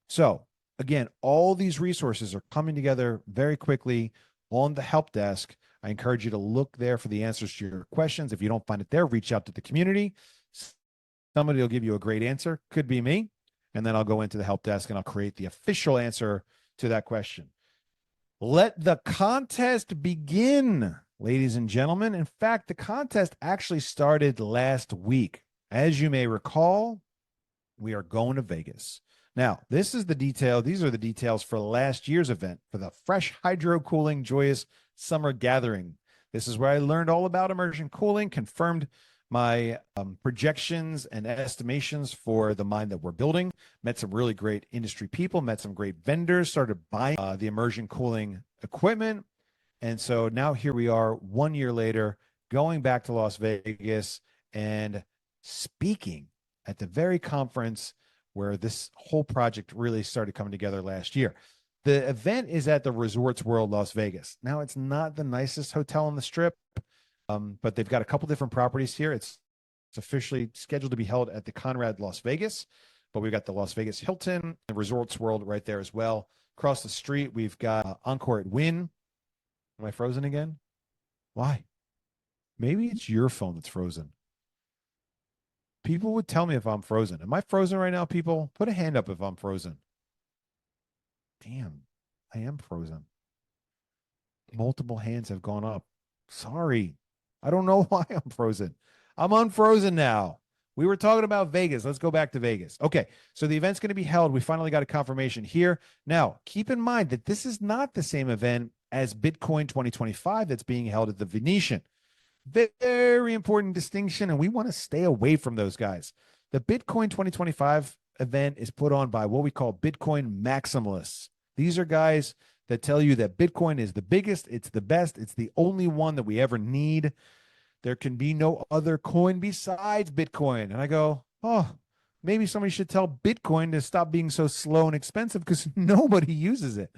So again, all these resources are coming together very quickly on the help desk. I encourage you to look there for the answers to your questions. If you don't find it there, reach out to the community. Somebody will give you a great answer. Could be me. And then I'll go into the help desk and I'll create the official answer to that question. Let the contest begin, ladies and gentlemen. In fact, the contest actually started last week. As you may recall, we are going to Vegas. Now, this is the detail. These are the details for last year's event for the Fresh Hydro Cooling Joyous Summer Gathering. This is where I learned all about immersion cooling, confirmed my projections and estimations for the mine that we're building, met some really great industry people, met some great vendors, started buying the immersion cooling equipment. And so now here we are 1 year later, going back to Las Vegas and speaking at the very conference where this whole project really started coming together last year. The event is at the Resorts World Las Vegas. Now, it's not the nicest hotel on the Strip, but they've got a couple different properties here. It's officially scheduled to be held at the Conrad Las Vegas, but we've got the Las Vegas Hilton and Resorts World right there as well. Across the street, we've got Encore at Wynn. Am I frozen again? Why? Maybe it's your phone that's frozen. People would tell me if I'm frozen. Am I frozen right now, people? Put a hand up if I'm frozen. Damn, I am frozen. Multiple hands have gone up. Sorry. I don't know why I'm frozen. I'm unfrozen now. We were talking about Vegas. Let's go back to Vegas. Okay, so the event's going to be held. We finally got a confirmation here. Now, keep in mind that this is not the same event as Bitcoin 2025 that's being held at the Venetian. Very important distinction, and we want to stay away from those guys. The Bitcoin 2025 event is put on by what we call Bitcoin maximalists. These are guys that tell you that Bitcoin is the biggest, it's the best, it's the only one that we ever need. There can be no other coin besides Bitcoin. And I go, oh, maybe somebody should tell Bitcoin to stop being so slow and expensive because nobody uses it.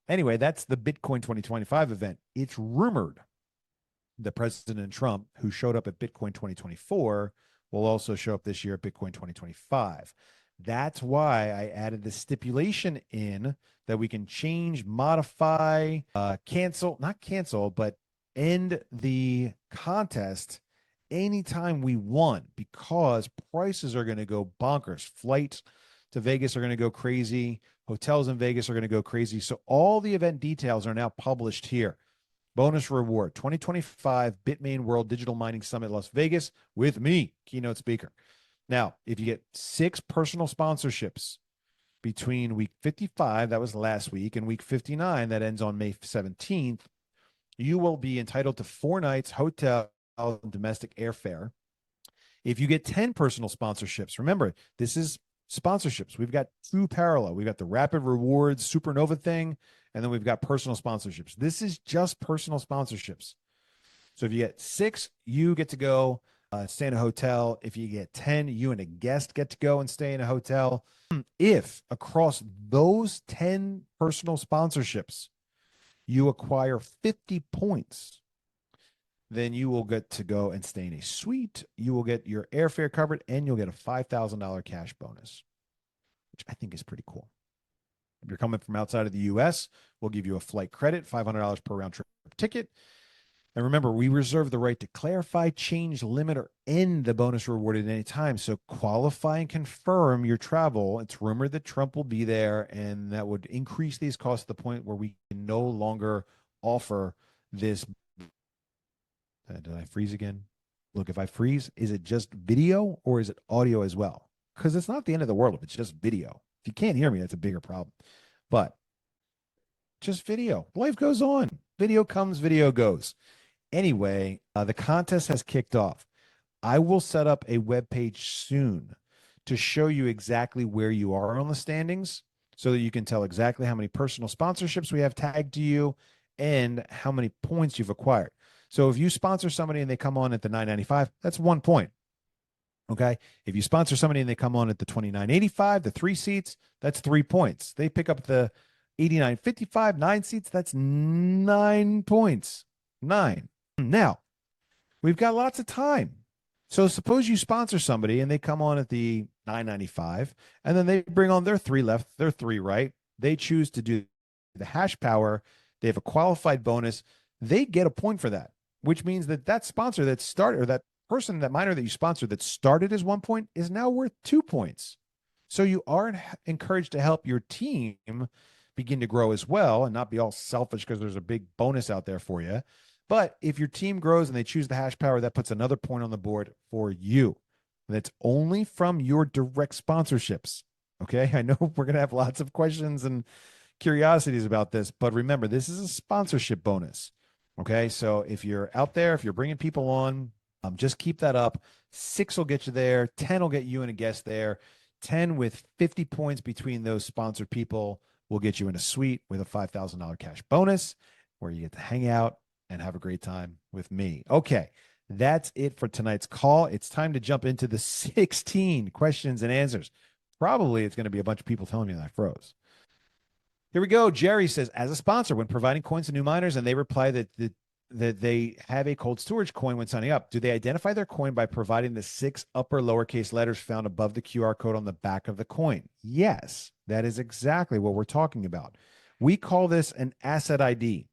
Anyway, that's the Bitcoin 2025 event. It's rumored that President Trump, who showed up at Bitcoin 2024, will also show up this year at Bitcoin 2025. That's why I added the stipulation in that we can change, modify, not cancel, but end the contest anytime we want, because prices are going to go bonkers. Flights to Vegas are going to go crazy. Hotels in Vegas are going to go crazy. So all the event details are now published here. Bonus reward, 2025 Bitmain World Digital Mining Summit Las Vegas with me, keynote speaker. Now, if you get 6 personal sponsorships between week 55, that was last week, and week 59, that ends on May 17th, you will be entitled to 4 nights, hotel, and domestic airfare. If you get 10 personal sponsorships, remember, this is sponsorships. We've got 2 parallel. We've got the Rapid Rewards Supernova thing, and then we've got personal sponsorships. This is just personal sponsorships. So if you get 6, you get to go stay in a hotel. If you get 10, you and a guest get to go and stay in a hotel. If across those 10 personal sponsorships, you acquire 50 points, then you will get to go and stay in a suite. You will get your airfare covered, and you'll get a $5,000 cash bonus, which I think is pretty cool. If you're coming from outside of the U.S., we'll give you a flight credit, $500 per round trip ticket. And remember, we reserve the right to clarify, change, limit, or end the bonus reward at any time. So qualify and confirm your travel. It's rumored that Trump will be there, and that would increase these costs to the point where we can no longer offer this. Did I freeze again? Look, if I freeze, is it just video or is it audio as well? Because it's not the end of the world if it's just video. If you can't hear me, that's a bigger problem. But just video. Life goes on. Video comes, video goes. Anyway, the contest has kicked off. I will set up a web page soon to show you exactly where you are on the standings. so that you can tell exactly how many personal sponsorships we have tagged to you and how many points you've acquired. So if you sponsor somebody and they come on at the $9.95, that's 1 point. Okay. If you sponsor somebody and they come on at the $29.85, the 3 seats, that's 3 points. They pick up the $89.55, 9 seats, that's 9 points. 9. Now, we've got lots of time. So suppose you sponsor somebody and they come on at the $9.95, and then they bring on their 3 left, their 3 right. They choose to do the hash power. They have a qualified bonus. They get a point for that, which means that that sponsor that started, or that person, that miner that you sponsored that started as 1 point, is now worth 2 points. So you are encouraged to help your team begin to grow as well and not be all selfish because there's a big bonus out there for you. But if your team grows and they choose the hash power, that puts another point on the board for you. And that's only from your direct sponsorships. Okay. I know we're going to have lots of questions and curiosities about this, but remember, this is a sponsorship bonus. Okay. So if you're out there, if you're bringing people on, just keep that up. 6 will get you there. 10 will get you and a guest there. 10 with 50 points between those sponsored people will get you in a suite with a $5,000 cash bonus where you get to hang out and have a great time with me. Okay, that's it for tonight's call. It's time to jump into the 16 questions and answers. Probably it's going to be a bunch of people telling me that I froze. Here we go. Jerry says, as a sponsor, when providing coins to new miners and they reply that they have a cold storage coin when signing up, do they identify their coin by providing the 6 upper lowercase letters found above the QR code on the back of the coin? Yes, that is exactly what we're talking about. We call this an asset ID.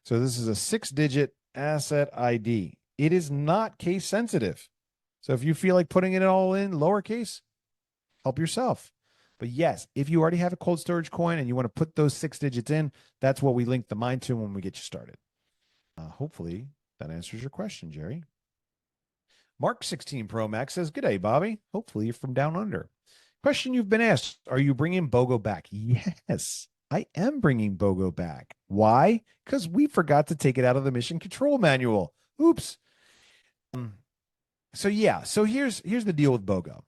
So this is a 6-digit asset ID. It is not case sensitive. So if you feel like putting it all in lowercase, help yourself. But yes, if you already have a cold storage coin and you want to put those 6 digits in, that's what we link the mine to when we get you started. Hopefully that answers your question, Jerry. Mark 16 Pro Max says, good day, Bobby. Hopefully you're from down under. Question you've been asked, are you bringing BOGO back? Yes, I am bringing BOGO back. Why? Because we forgot to take it out of the mission control manual. Oops. So here's the deal with BOGO.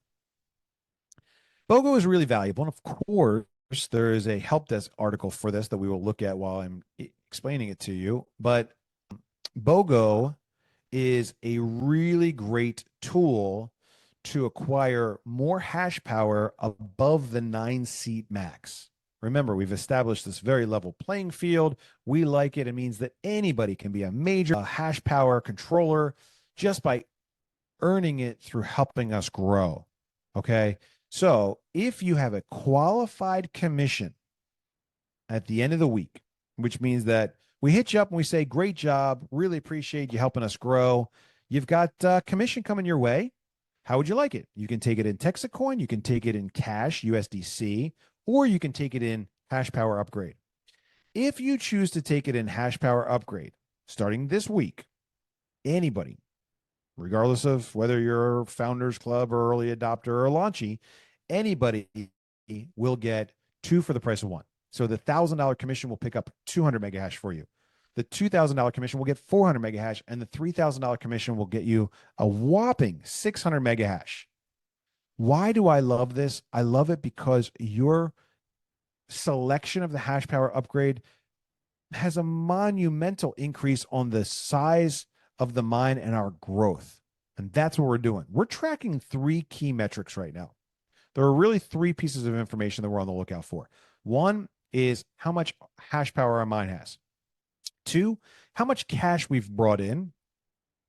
BOGO is really valuable. And of course, there is a help desk article for this that we will look at while I'm explaining it to you. But BOGO is a really great tool to acquire more hash power above the 9-seat max. Remember, we've established this very level playing field. We like it. It means that anybody can be a major hash power controller just by earning it through helping us grow. Okay. So if you have a qualified commission at the end of the week, which means that we hit you up and we say, great job, really appreciate you helping us grow. You've got commission coming your way. How would you like it? You can take it in TEXITcoin, you can take it in cash, USDC, or you can take it in hash power upgrade. If you choose to take it in hash power upgrade, starting this week, anybody, regardless of whether you're a founders club or early adopter or launchy, anybody will get 2 for the price of 1. So the $1,000 commission will pick up 200 mega hash for you. The $2,000 commission will get 400 mega hash, and the $3,000 commission will get you a whopping 600 mega hash. Why do I love this? I love it because your selection of the hash power upgrade has a monumental increase on the size of the mine and our growth. And that's what we're doing. We're tracking 3 key metrics right now. There are really 3 pieces of information that we're on the lookout for. 1 is how much hash power our mine has. 2, how much cash we've brought in.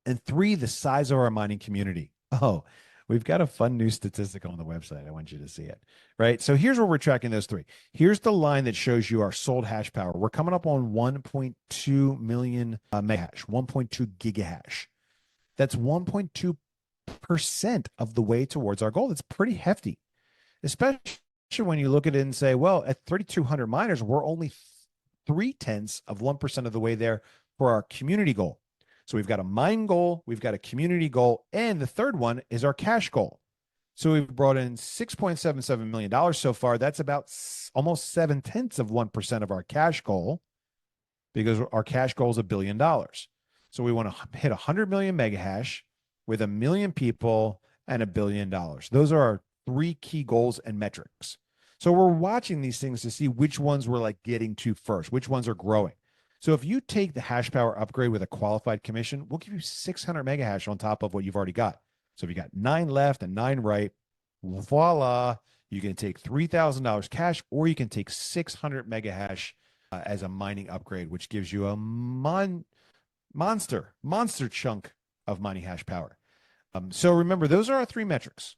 And 3, the size of our mining community. Oh, we've got a fun new statistic on the website. I want you to see it, right? So here's where we're tracking those 3. Here's the line that shows you our sold hash power. We're coming up on 1.2 million megahash, 1.2 gigahash. That's 1.2% of the way towards our goal. That's pretty hefty, especially when you look at it and say, well, at 3,200 miners, we're only 0.3% of the way there for our community goal. So we've got a mine goal, we've got a community goal, and the third one is our cash goal. So we've brought in $6.77 million so far. That's about almost 0.7% of our cash goal, because our cash goal is $1 billion. So we want to hit 100 million mega hash with 1 million people and $1 billion. Those are our 3 key goals and metrics. So we're watching these things to see which ones we're like getting to first, which ones are growing. So if you take the hash power upgrade with a qualified commission, we'll give you 600 mega hash on top of what you've already got. So if you got 9 left and 9 right, voila, you can take $3,000 cash, or you can take 600 mega hash as a mining upgrade, which gives you a monster chunk of mining hash power. So remember, those are our 3 metrics.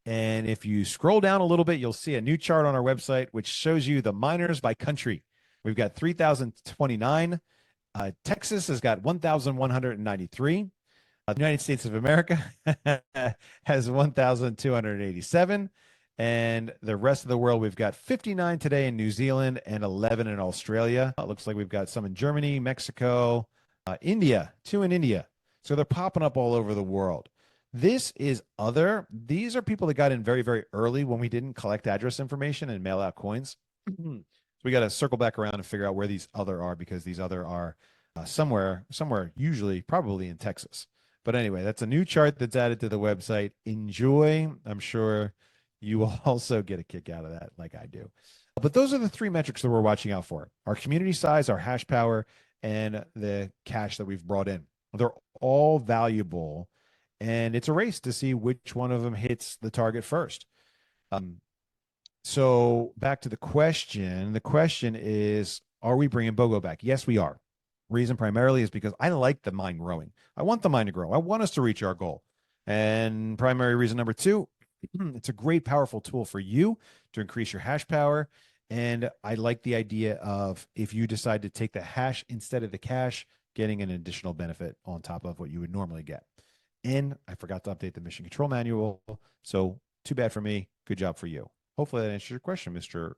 And if you scroll down a little bit, you'll see a new chart on our website, which shows you the miners by country. We've got 3,029. Texas has got 1,193. The United States of America has 1,287. And the rest of the world, we've got 59 today in New Zealand and 11 in Australia. It looks like we've got some in Germany, Mexico, India, 2 in India. So they're popping up all over the world. This is other. These are people that got in very, very early when we didn't collect address information and mail out coins. So we got to circle back around and figure out where these other are, because these other are somewhere, usually probably in Texas. But anyway, that's a new chart that's added to the website. Enjoy. I'm sure you will also get a kick out of that, like I do. But those are the 3 metrics that we're watching out for: our community size, our hash power, and the cash that we've brought in. They're all valuable, and it's a race to see which one of them hits the target first. So back to the question. The question is, are we bringing BOGO back? Yes, we are. Reason primarily is because I like the mine growing. I want the mine to grow. I want us to reach our goal. And primary reason number 2, it's a great, powerful tool for you to increase your hash power. And I like the idea of, if you decide to take the hash instead of the cash, getting an additional benefit on top of what you would normally get. And I forgot to update the mission control manual. So too bad for me. Good job for you. Hopefully that answers your question, Mr.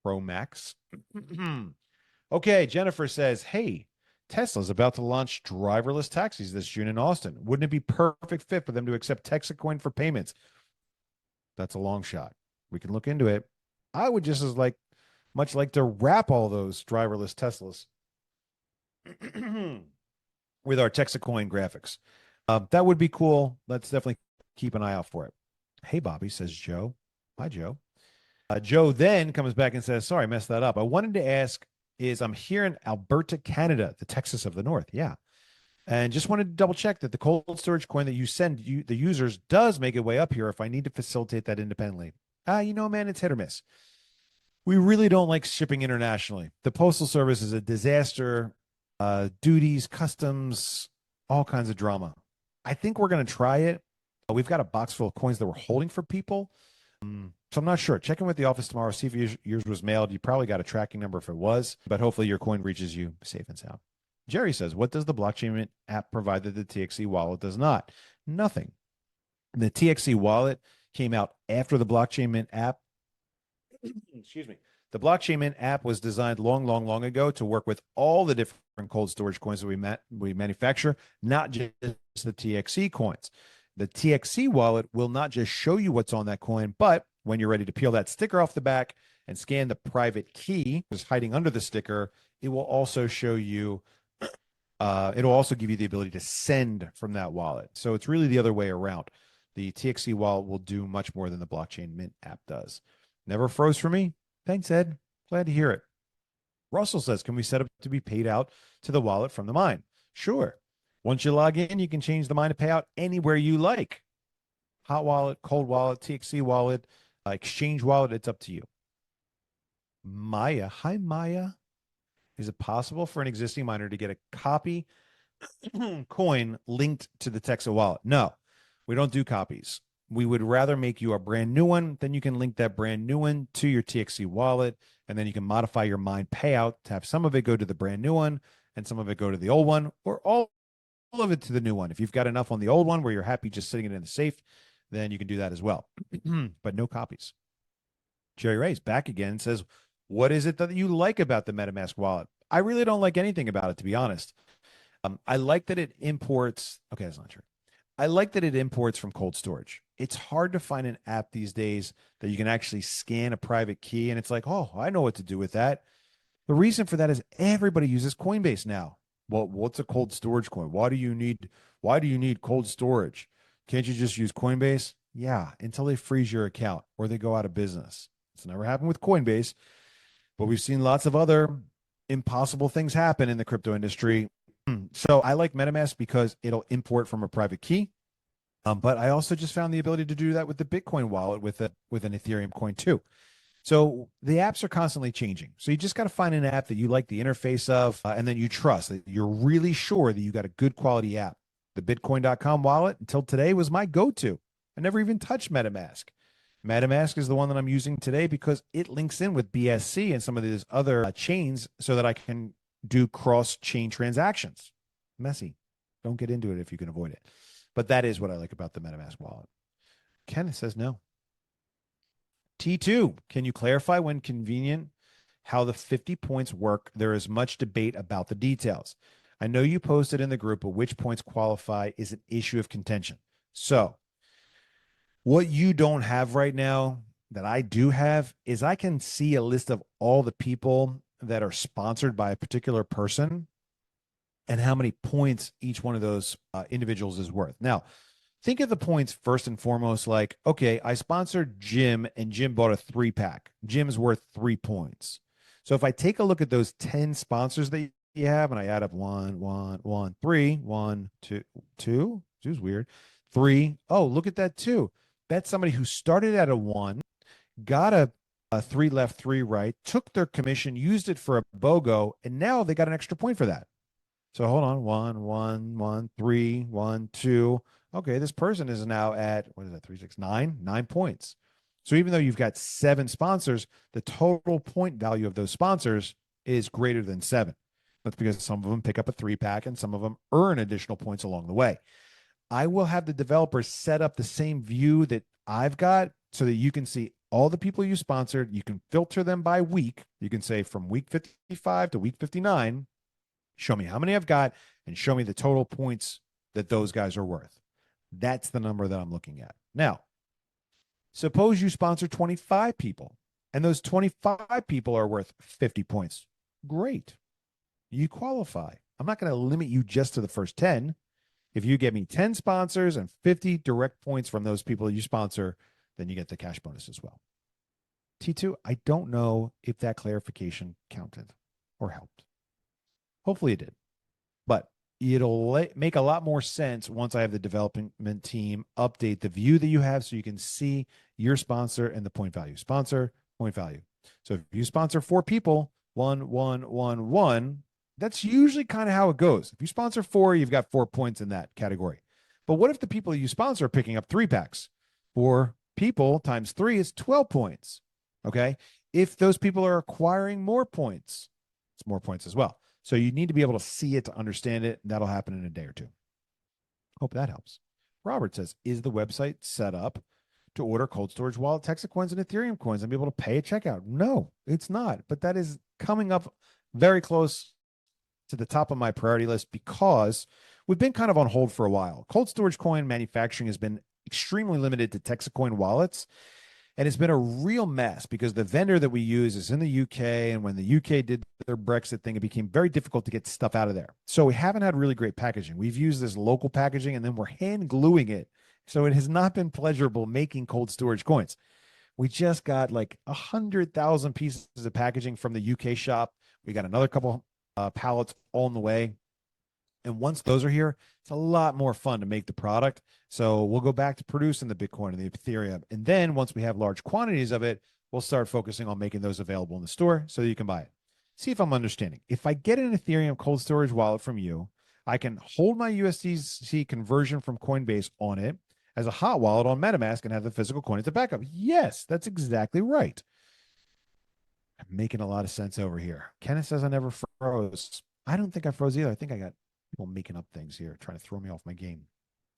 Pro Max. Okay, Jennifer says, hey, Tesla's about to launch driverless taxis this June in Austin. Wouldn't it be perfect fit for them to accept TEXITcoin for payments? That's a long shot. We can look into it. I would just as much like to wrap all those driverless Teslas with our TEXITcoin graphics. That would be cool. Let's definitely keep an eye out for it. Hey, Bobby, says Joe. Hi, Joe. Joe then comes back and says, sorry, I messed that up. I wanted to ask, I'm here in Alberta, Canada, the Texas of the North. Yeah. And just wanted to double check that the cold storage coin that you send the users does make its way up here if I need to facilitate that independently. Man, it's hit or miss. We really don't like shipping internationally. The Postal Service is a disaster. Duties, customs, all kinds of drama. I think we're going to try it. We've got a box full of coins that we're holding for people. So I'm not sure. Check in with the office tomorrow. See if yours was mailed. You probably got a tracking number if it was, but hopefully your coin reaches you safe and sound. Jerry says, what does the blockchain mint app provide that the TXC wallet does not? Nothing. The TXC wallet came out after the blockchain mint app. Excuse me. The blockchain mint app was designed long ago to work with all the different cold storage coins that we manufacture, not just the TXC coins. The TXC wallet will not just show you what's on that coin, but when you're ready to peel that sticker off the back and scan the private key that's hiding under the sticker, it will also show you, it'll also give you the ability to send from that wallet. So it's really the other way around. The TXC wallet will do much more than the blockchain mint app does. Never froze for me. Thanks, Ed. Glad to hear it. Russell says, can we set up to be paid out to the wallet from the mine? Sure. Once you log in, you can change the mine to pay out anywhere you like. Hot wallet, cold wallet, TXC wallet, exchange wallet, it's up to you. Maya, hi Maya. Is it possible for an existing miner to get a copy coin linked to the TEXIT wallet? No, we don't do copies. We would rather make you a brand new one. Then you can link that brand new one to your TXC wallet, and then you can modify your mine payout to have some of it go to the brand new one and some of it go to the old one, or all of it to the new one. If you've got enough on the old one where you're happy just sitting it in the safe, then you can do that as well. But no copies. Jerry Ray's back again and says, what is it that you like about the MetaMask wallet? I really don't like anything about it, to be honest. I like that it imports. Okay, that's not true. I like that it imports from cold storage. It's hard to find an app these days that you can actually scan a private key and it's like, oh, I know what to do with that. The reason for that is everybody uses Coinbase now. Well, what's a cold storage coin? Why do you need cold storage? Can't you just use Coinbase? Yeah, until they freeze your account or they go out of business. It's never happened with Coinbase, but we've seen lots of other impossible things happen in the crypto industry. So I like MetaMask because it'll import from a private key. But I also just found the ability to do that with the Bitcoin wallet with an Ethereum coin too. So the apps are constantly changing. So you just got to find an app that you like the interface of, and then you trust that you're really sure that you got a good quality app. The Bitcoin.com wallet until today was my go-to. I never even touched MetaMask. MetaMask is the one that I'm using today because it links in with BSC and some of these other chains so that I can do cross-chain transactions. Messy. Don't get into it if you can avoid it. But that is what I like about the MetaMask wallet. Kenneth says no. T2, can you clarify when convenient how the 50 points work? There is much debate about the details. I know you posted in the group, but which points qualify is an issue of contention. So what you don't have right now that I do have is I can see a list of all the people that are sponsored by a particular person and how many points each one of those individuals is worth. Now, think of the points first and foremost like, okay, I sponsored Jim and Jim bought a 3-pack. Jim's worth 3 points. So if I take a look at those 10 sponsors that you have and I add up 1, 1, 1, 3, 1, 2, 2, two's weird. 3. Oh, look at that 2. That's somebody who started at a 1, got a 3 left, 3 right, took their commission, used it for a BOGO, and now they got an extra point for that. So hold on, 1, 1, 1, 3, 1, 2. Okay, this person is now at, what is that, 3, 6, 9? 9 points. So even though you've got 7 sponsors, the total point value of those sponsors is greater than 7. That's because some of them pick up a 3-pack and some of them earn additional points along the way. I will have the developers set up the same view that I've got so that you can see all the people you sponsored. You can filter them by week. You can say from week 55 to week 59, show me how many I've got and show me the total points that those guys are worth. That's the number that I'm looking at. Now, suppose you sponsor 25 people and those 25 people are worth 50 points. Great. You qualify. I'm not going to limit you just to the first 10. If you get me 10 sponsors and 50 direct points from those people you sponsor, then you get the cash bonus as well. T2, I don't know if that clarification counted or helped. Hopefully it did. But it'll make a lot more sense once I have the development team update the view that you have so you can see your sponsor and the point value. Sponsor, point value. So if you sponsor 4 people, 1, 1, 1, 1, that's usually kind of how it goes. If you sponsor 4, you've got 4 points in that category. But what if the people you sponsor are picking up 3-packs? 4 people times 3 is 12 points. Okay. If those people are acquiring more points, it's more points as well. So you need to be able to see it to understand it. That'll happen in a day or 2. Hope that helps. Robert says, is the website set up to order cold storage wallet, TEXITcoins, and Ethereum coins and be able to pay a checkout? No, it's not. But that is coming up very close to the top of my priority list because we've been kind of on hold for a while. Cold storage coin manufacturing has been extremely limited to TEXITcoin wallets. And it's been a real mess because the vendor that we use is in the UK. And when the UK did their Brexit thing, it became very difficult to get stuff out of there. So we haven't had really great packaging. We've used this local packaging and then we're hand gluing it. So it has not been pleasurable making cold storage coins. We just got like 100,000 pieces of packaging from the UK shop. We got another couple pallets all in the way. And once those are here, it's a lot more fun to make the product. So we'll go back to producing the Bitcoin and the Ethereum. And then once we have large quantities of it, we'll start focusing on making those available in the store so that you can buy it. See if I'm understanding. If I get an Ethereum cold storage wallet from you, I can hold my USDC conversion from Coinbase on it as a hot wallet on MetaMask and have the physical coin as a backup. Yes, that's exactly right. I'm making a lot of sense over here. Kenneth says I never froze. I don't think I froze either. I think I got people making up things here, trying to throw me off my game.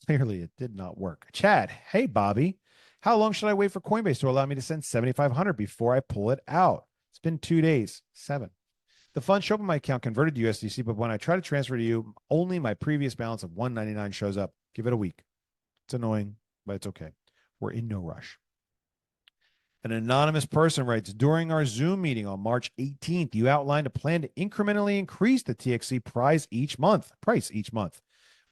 Clearly, it did not work. Chad, hey, Bobby. How long should I wait for Coinbase to allow me to send $7,500 before I pull it out? It's been 2 days. 7. The funds show up in my account converted to USDC, but when I try to transfer to you, only my previous balance of $199 shows up. Give it a week. It's annoying, but it's okay. We're in no rush. An anonymous person writes, during our Zoom meeting on March 18th, you outlined a plan to incrementally increase the TXC price each month.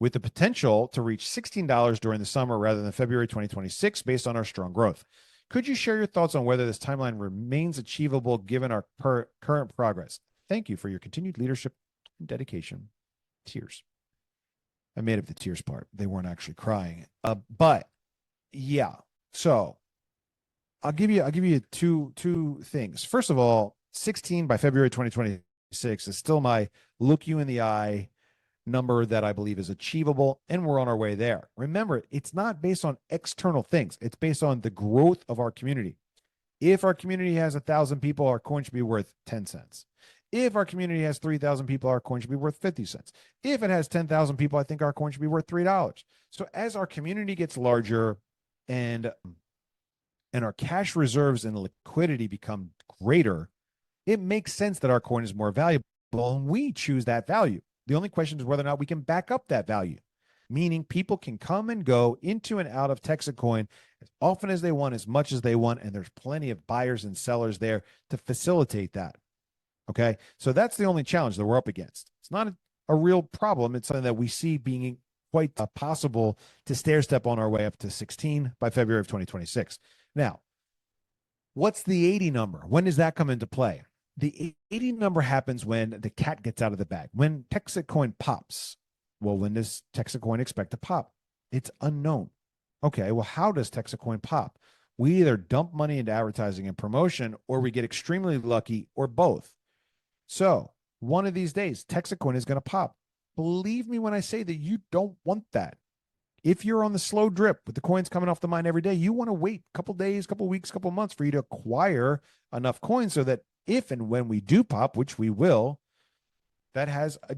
with the potential to reach $16 during the summer rather than February 2026 based on our strong growth. Could you share your thoughts on whether this timeline remains achievable given our current progress? Thank you for your continued leadership and dedication. Tears. I made up the tears part. They weren't actually crying. But yeah. So I'll give you two things. First of all, 16 by February 2026 is still my look you in the eye number that I believe is achievable, and we're on our way there. Remember, it's not based on external things. It's based on the growth of our community. If our community has 1,000 people, our coin should be worth 10 cents. If our community has 3,000 people, our coin should be worth 50 cents. If it has 10,000 people, I think our coin should be worth $3. So as our community gets larger and our cash reserves and liquidity become greater, it makes sense that our coin is more valuable, and we choose that value. The only question is whether or not we can back up that value, meaning people can come and go into and out of TEXITcoin as often as they want, as much as they want, and there's plenty of buyers and sellers there to facilitate that. Okay, so that's the only challenge that we're up against. It's not a real problem. It's something that we see being quite possible to stair step on our way up to 16 by February of 2026. Now, what's the 80 number? When does that come into play? The 80 number happens when the cat gets out of the bag, when TEXITcoin pops. Well, when does TEXITcoin expect to pop? It's unknown. Okay, well, how does TEXITcoin pop? We either dump money into advertising and promotion, or we get extremely lucky, or both. So one of these days, TEXITcoin is going to pop. Believe me when I say that you don't want that. If you're on the slow drip with the coins coming off the mine every day, you want to wait a couple days, couple weeks, couple months for you to acquire enough coins so that if and when we do pop, which we will, that has a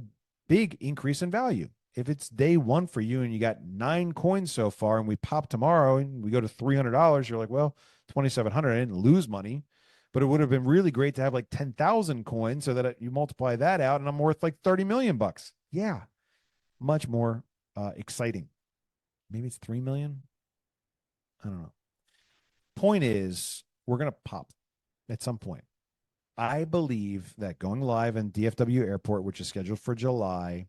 big increase in value. If it's day one for you and you got 9 coins so far and we pop tomorrow and we go to $300, you're like, well, 2,700, I didn't lose money, but it would have been really great to have like 10,000 coins so that you multiply that out and I'm worth like 30 million bucks. Yeah, much more exciting. Maybe it's 3 million. I don't know. Point is, we're going to pop at some point. I believe that going live in DFW Airport, which is scheduled for July,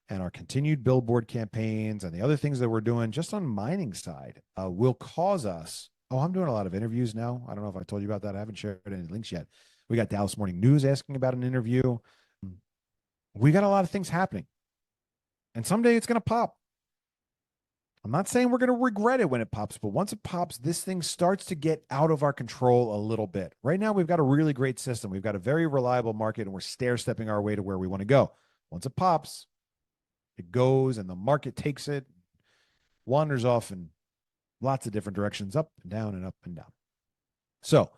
and our continued billboard campaigns and the other things that we're doing just on mining side will cause us. Oh, I'm doing a lot of interviews now. I don't know if I told you about that. I haven't shared any links yet. We got Dallas Morning News asking about an interview. We got a lot of things happening. And someday it's going to pop. I'm not saying we're going to regret it when it pops, but once it pops, this thing starts to get out of our control a little bit. Right now, we've got a really great system. We've got a very reliable market, and we're stair-stepping our way to where we want to go. Once it pops, it goes, and the market takes it, wanders off in lots of different directions, up and down and up and down. So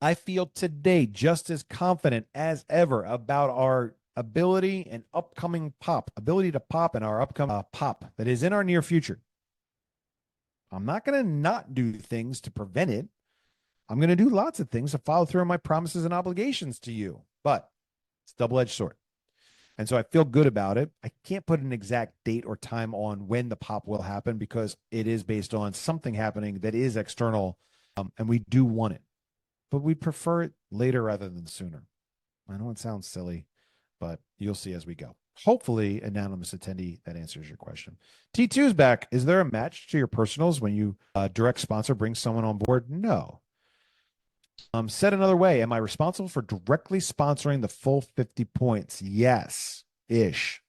I feel today just as confident as ever about our ability and upcoming ability to pop and our upcoming pop that is in our near future. I'm not going to not do things to prevent it. I'm going to do lots of things to follow through on my promises and obligations to you, but it's a double-edged sword. And so I feel good about it. I can't put an exact date or time on when the pop will happen because it is based on something happening that is external, and we do want it, but we prefer it later rather than sooner. I know it sounds silly, but you'll see as we go. Hopefully, anonymous attendee, that answers your question. T2 is back. Is there a match to your personals when you direct sponsor brings someone on board? No. Said another way, am I responsible for directly sponsoring the full 50 points? Yes, ish.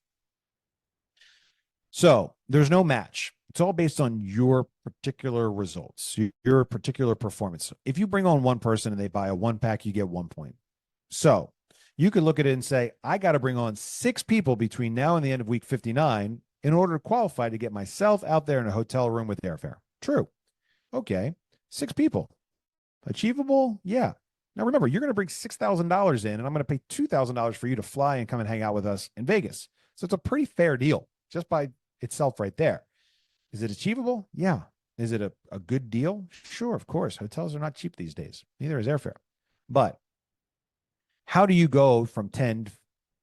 So there's no match. It's all based on your particular results, your particular performance. If you bring on one person and they buy a 1-pack, you get 1 point. So you could look at it and say, I got to bring on 6 people between now and the end of week 59 in order to qualify to get myself out there in a hotel room with airfare. True. Okay. 6 people. Achievable? Yeah. Now remember, you're going to bring $6,000 in, and I'm going to pay $2,000 for you to fly and come and hang out with us in Vegas. So it's a pretty fair deal just by itself right there. Is it achievable? Yeah. Is it a good deal? Sure, of course. Hotels are not cheap these days. Neither is airfare. But how do you go from 10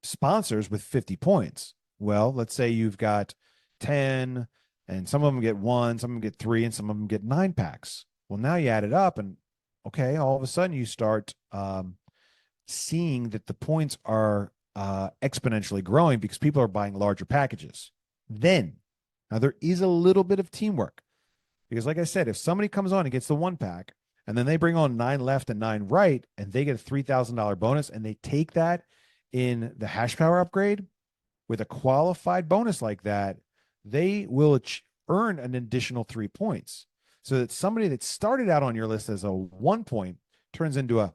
sponsors with 50 points? Well, let's say you've got 10, and some of them get 1, some of them get 3, and some of them get 9 packs. Well, now you add it up, and okay, all of a sudden you start seeing that the points are exponentially growing because people are buying larger packages. Then Now, there is a little bit of teamwork because, like I said, if somebody comes on and gets the 1-pack and then they bring on 9 left and 9 right and they get a $3,000 bonus and they take that in the hash power upgrade with a qualified bonus like that, they will earn an additional 3 points. So that somebody that started out on your list as a 1 point turns into a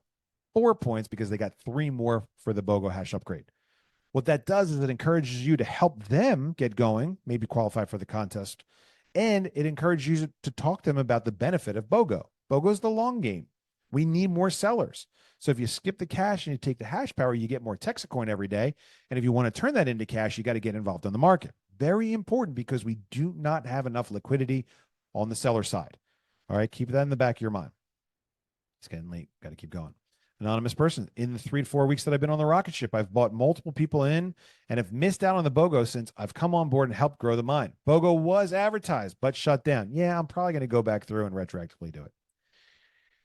4 points because they got 3 more for the BOGO hash upgrade. What that does is it encourages you to help them get going, maybe qualify for the contest, and it encourages you to talk to them about the benefit of BOGO. BOGO is the long game. We need more sellers. So if you skip the cash and you take the hash power, you get more TEXITcoin every day. And if you want to turn that into cash, you got to get involved in the market. Very important because we do not have enough liquidity on the seller side. All right, keep that in the back of your mind. It's getting late. Got to keep going. Anonymous person, in the 3 to 4 weeks that I've been on the rocket ship, I've bought multiple people in and have missed out on the BOGO since I've come on board and helped grow the mine. BOGO was advertised, but shut down. Yeah, I'm probably going to go back through and retroactively do it.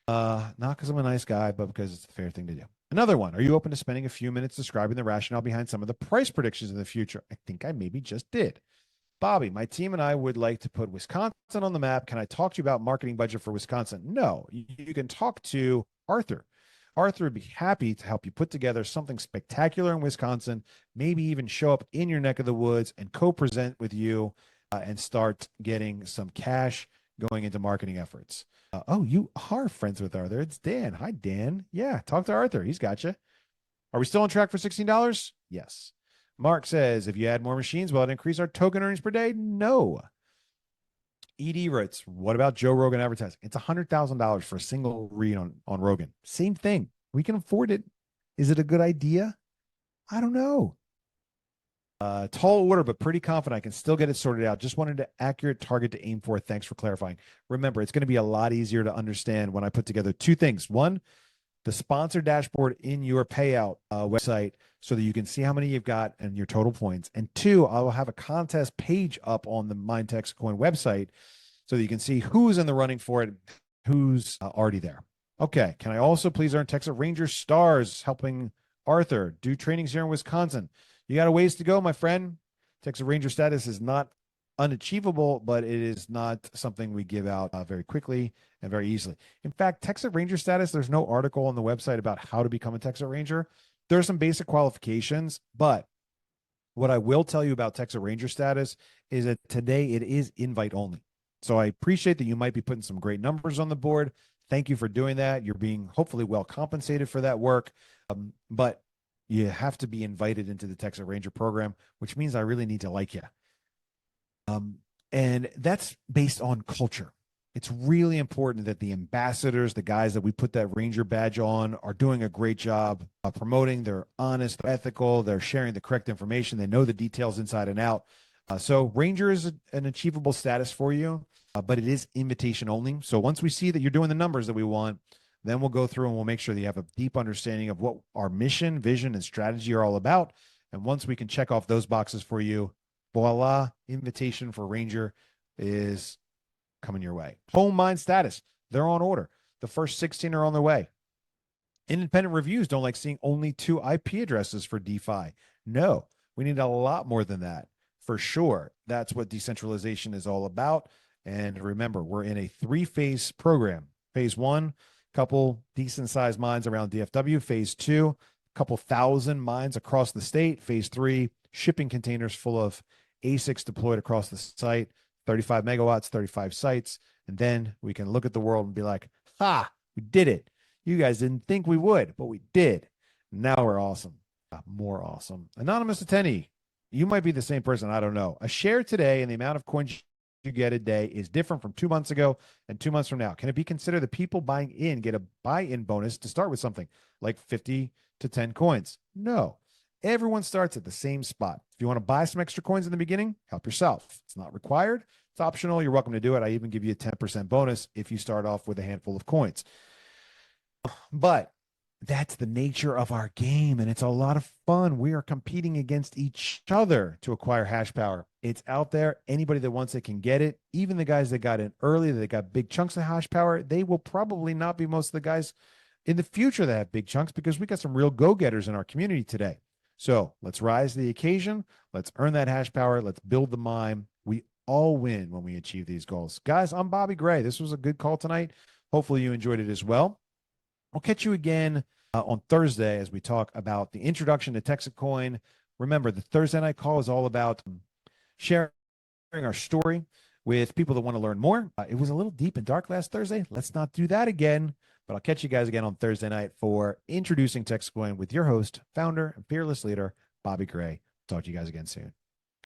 Not because I'm a nice guy, but because it's the fair thing to do. Another one. Are you open to spending a few minutes describing the rationale behind some of the price predictions in the future? I think I maybe just did. Bobby, my team and I would like to put Wisconsin on the map. Can I talk to you about marketing budget for Wisconsin? No, you can talk to Arthur. Arthur would be happy to help you put together something spectacular in Wisconsin, maybe even show up in your neck of the woods and co-present with you and start getting some cash going into marketing efforts. Oh, you are friends with Arthur. It's Dan. Hi, Dan. Yeah, talk to Arthur. He's got you. Are we still on track for $16? Yes. Mark says, if you add more machines, will it increase our token earnings per day? No. ED writes, what about Joe Rogan advertising? It's $100,000 for a single read on Rogan. Same thing. We can afford it. Is it a good idea? I don't know. Tall order, but pretty confident I can still get it sorted out. Just wanted an accurate target to aim for. Thanks for clarifying. Remember, it's going to be a lot easier to understand when I put together 2 things. One, the sponsor dashboard in your payout website so that you can see how many you've got and your total points. And 2, I will have a contest page up on the TXITcoin website so that you can see who's in the running for it, who's already there. Okay. Can I also please earn Texas Ranger stars helping Arthur do trainings here in Wisconsin? You got a ways to go, my friend. Texas Ranger status is not unachievable, but it is not something we give out very quickly and very easily. In fact, Texas Ranger status, there's no article on the website about how to become a Texas Ranger. There are some basic qualifications, but what I will tell you about Texas Ranger status is that today it is invite only. So I appreciate that you might be putting some great numbers on the board. Thank you for doing that. You're being hopefully well compensated for that work. But you have to be invited into the Texas Ranger program, which means I really need to like you. And that's based on culture. It's really important that the ambassadors, the guys that we put that Ranger badge on, are doing a great job promoting. They're honest, they're ethical, they're sharing the correct information. They know the details inside and out. So Ranger is an achievable status for you, but it is invitation only. So once we see that you're doing the numbers that we want, then we'll go through and we'll make sure that you have a deep understanding of what our mission, vision, and strategy are all about. And once we can check off those boxes for you, voila, invitation for Ranger is coming your way. Home mine status, they're on order. The first 16 are on their way. Independent reviews don't like seeing only 2 IP addresses for DeFi. No, we need a lot more than that for sure. That's what decentralization is all about. And remember, we're in a 3-phase program. Phase 1, couple decent sized mines around DFW. Phase 2, a couple thousand mines across the state. Phase 3, shipping containers full of ASICs deployed across the site, 35 megawatts, 35 sites. And then we can look at the world and be like, ha, we did it. You guys didn't think we would, but we did. Now we're awesome. More awesome. Anonymous attendee, you might be the same person. I don't know. A share today and the amount of coins you get a day is different from 2 months ago and 2 months from now. Can it be considered the people buying in get a buy-in bonus to start with something like 50 to 10 coins? No. Everyone starts at the same spot. If you want to buy some extra coins in the beginning, help yourself. It's not required. It's optional. You're welcome to do it. I even give you a 10% bonus if you start off with a handful of coins. But that's the nature of our game, and it's a lot of fun. We are competing against each other to acquire hash power. It's out there. Anybody that wants it can get it. Even the guys that got in early, that got big chunks of hash power, they will probably not be most of the guys in the future that have big chunks, because we got some real go-getters in our community today. So let's rise to the occasion. Let's earn that hash power. Let's build the mine. We all win when we achieve these goals. Guys, I'm Bobby Gray. This was a good call tonight. Hopefully you enjoyed it as well. I'll catch you again on Thursday as we talk about the introduction to TEXITcoin. Remember, the Thursday night call is all about sharing our story with people that want to learn more. It was a little deep and dark last Thursday. Let's not do that again. But I'll catch you guys again on Thursday night for introducing TEXITcoin with your host, founder, and fearless leader, Bobby Gray. Talk to you guys again soon.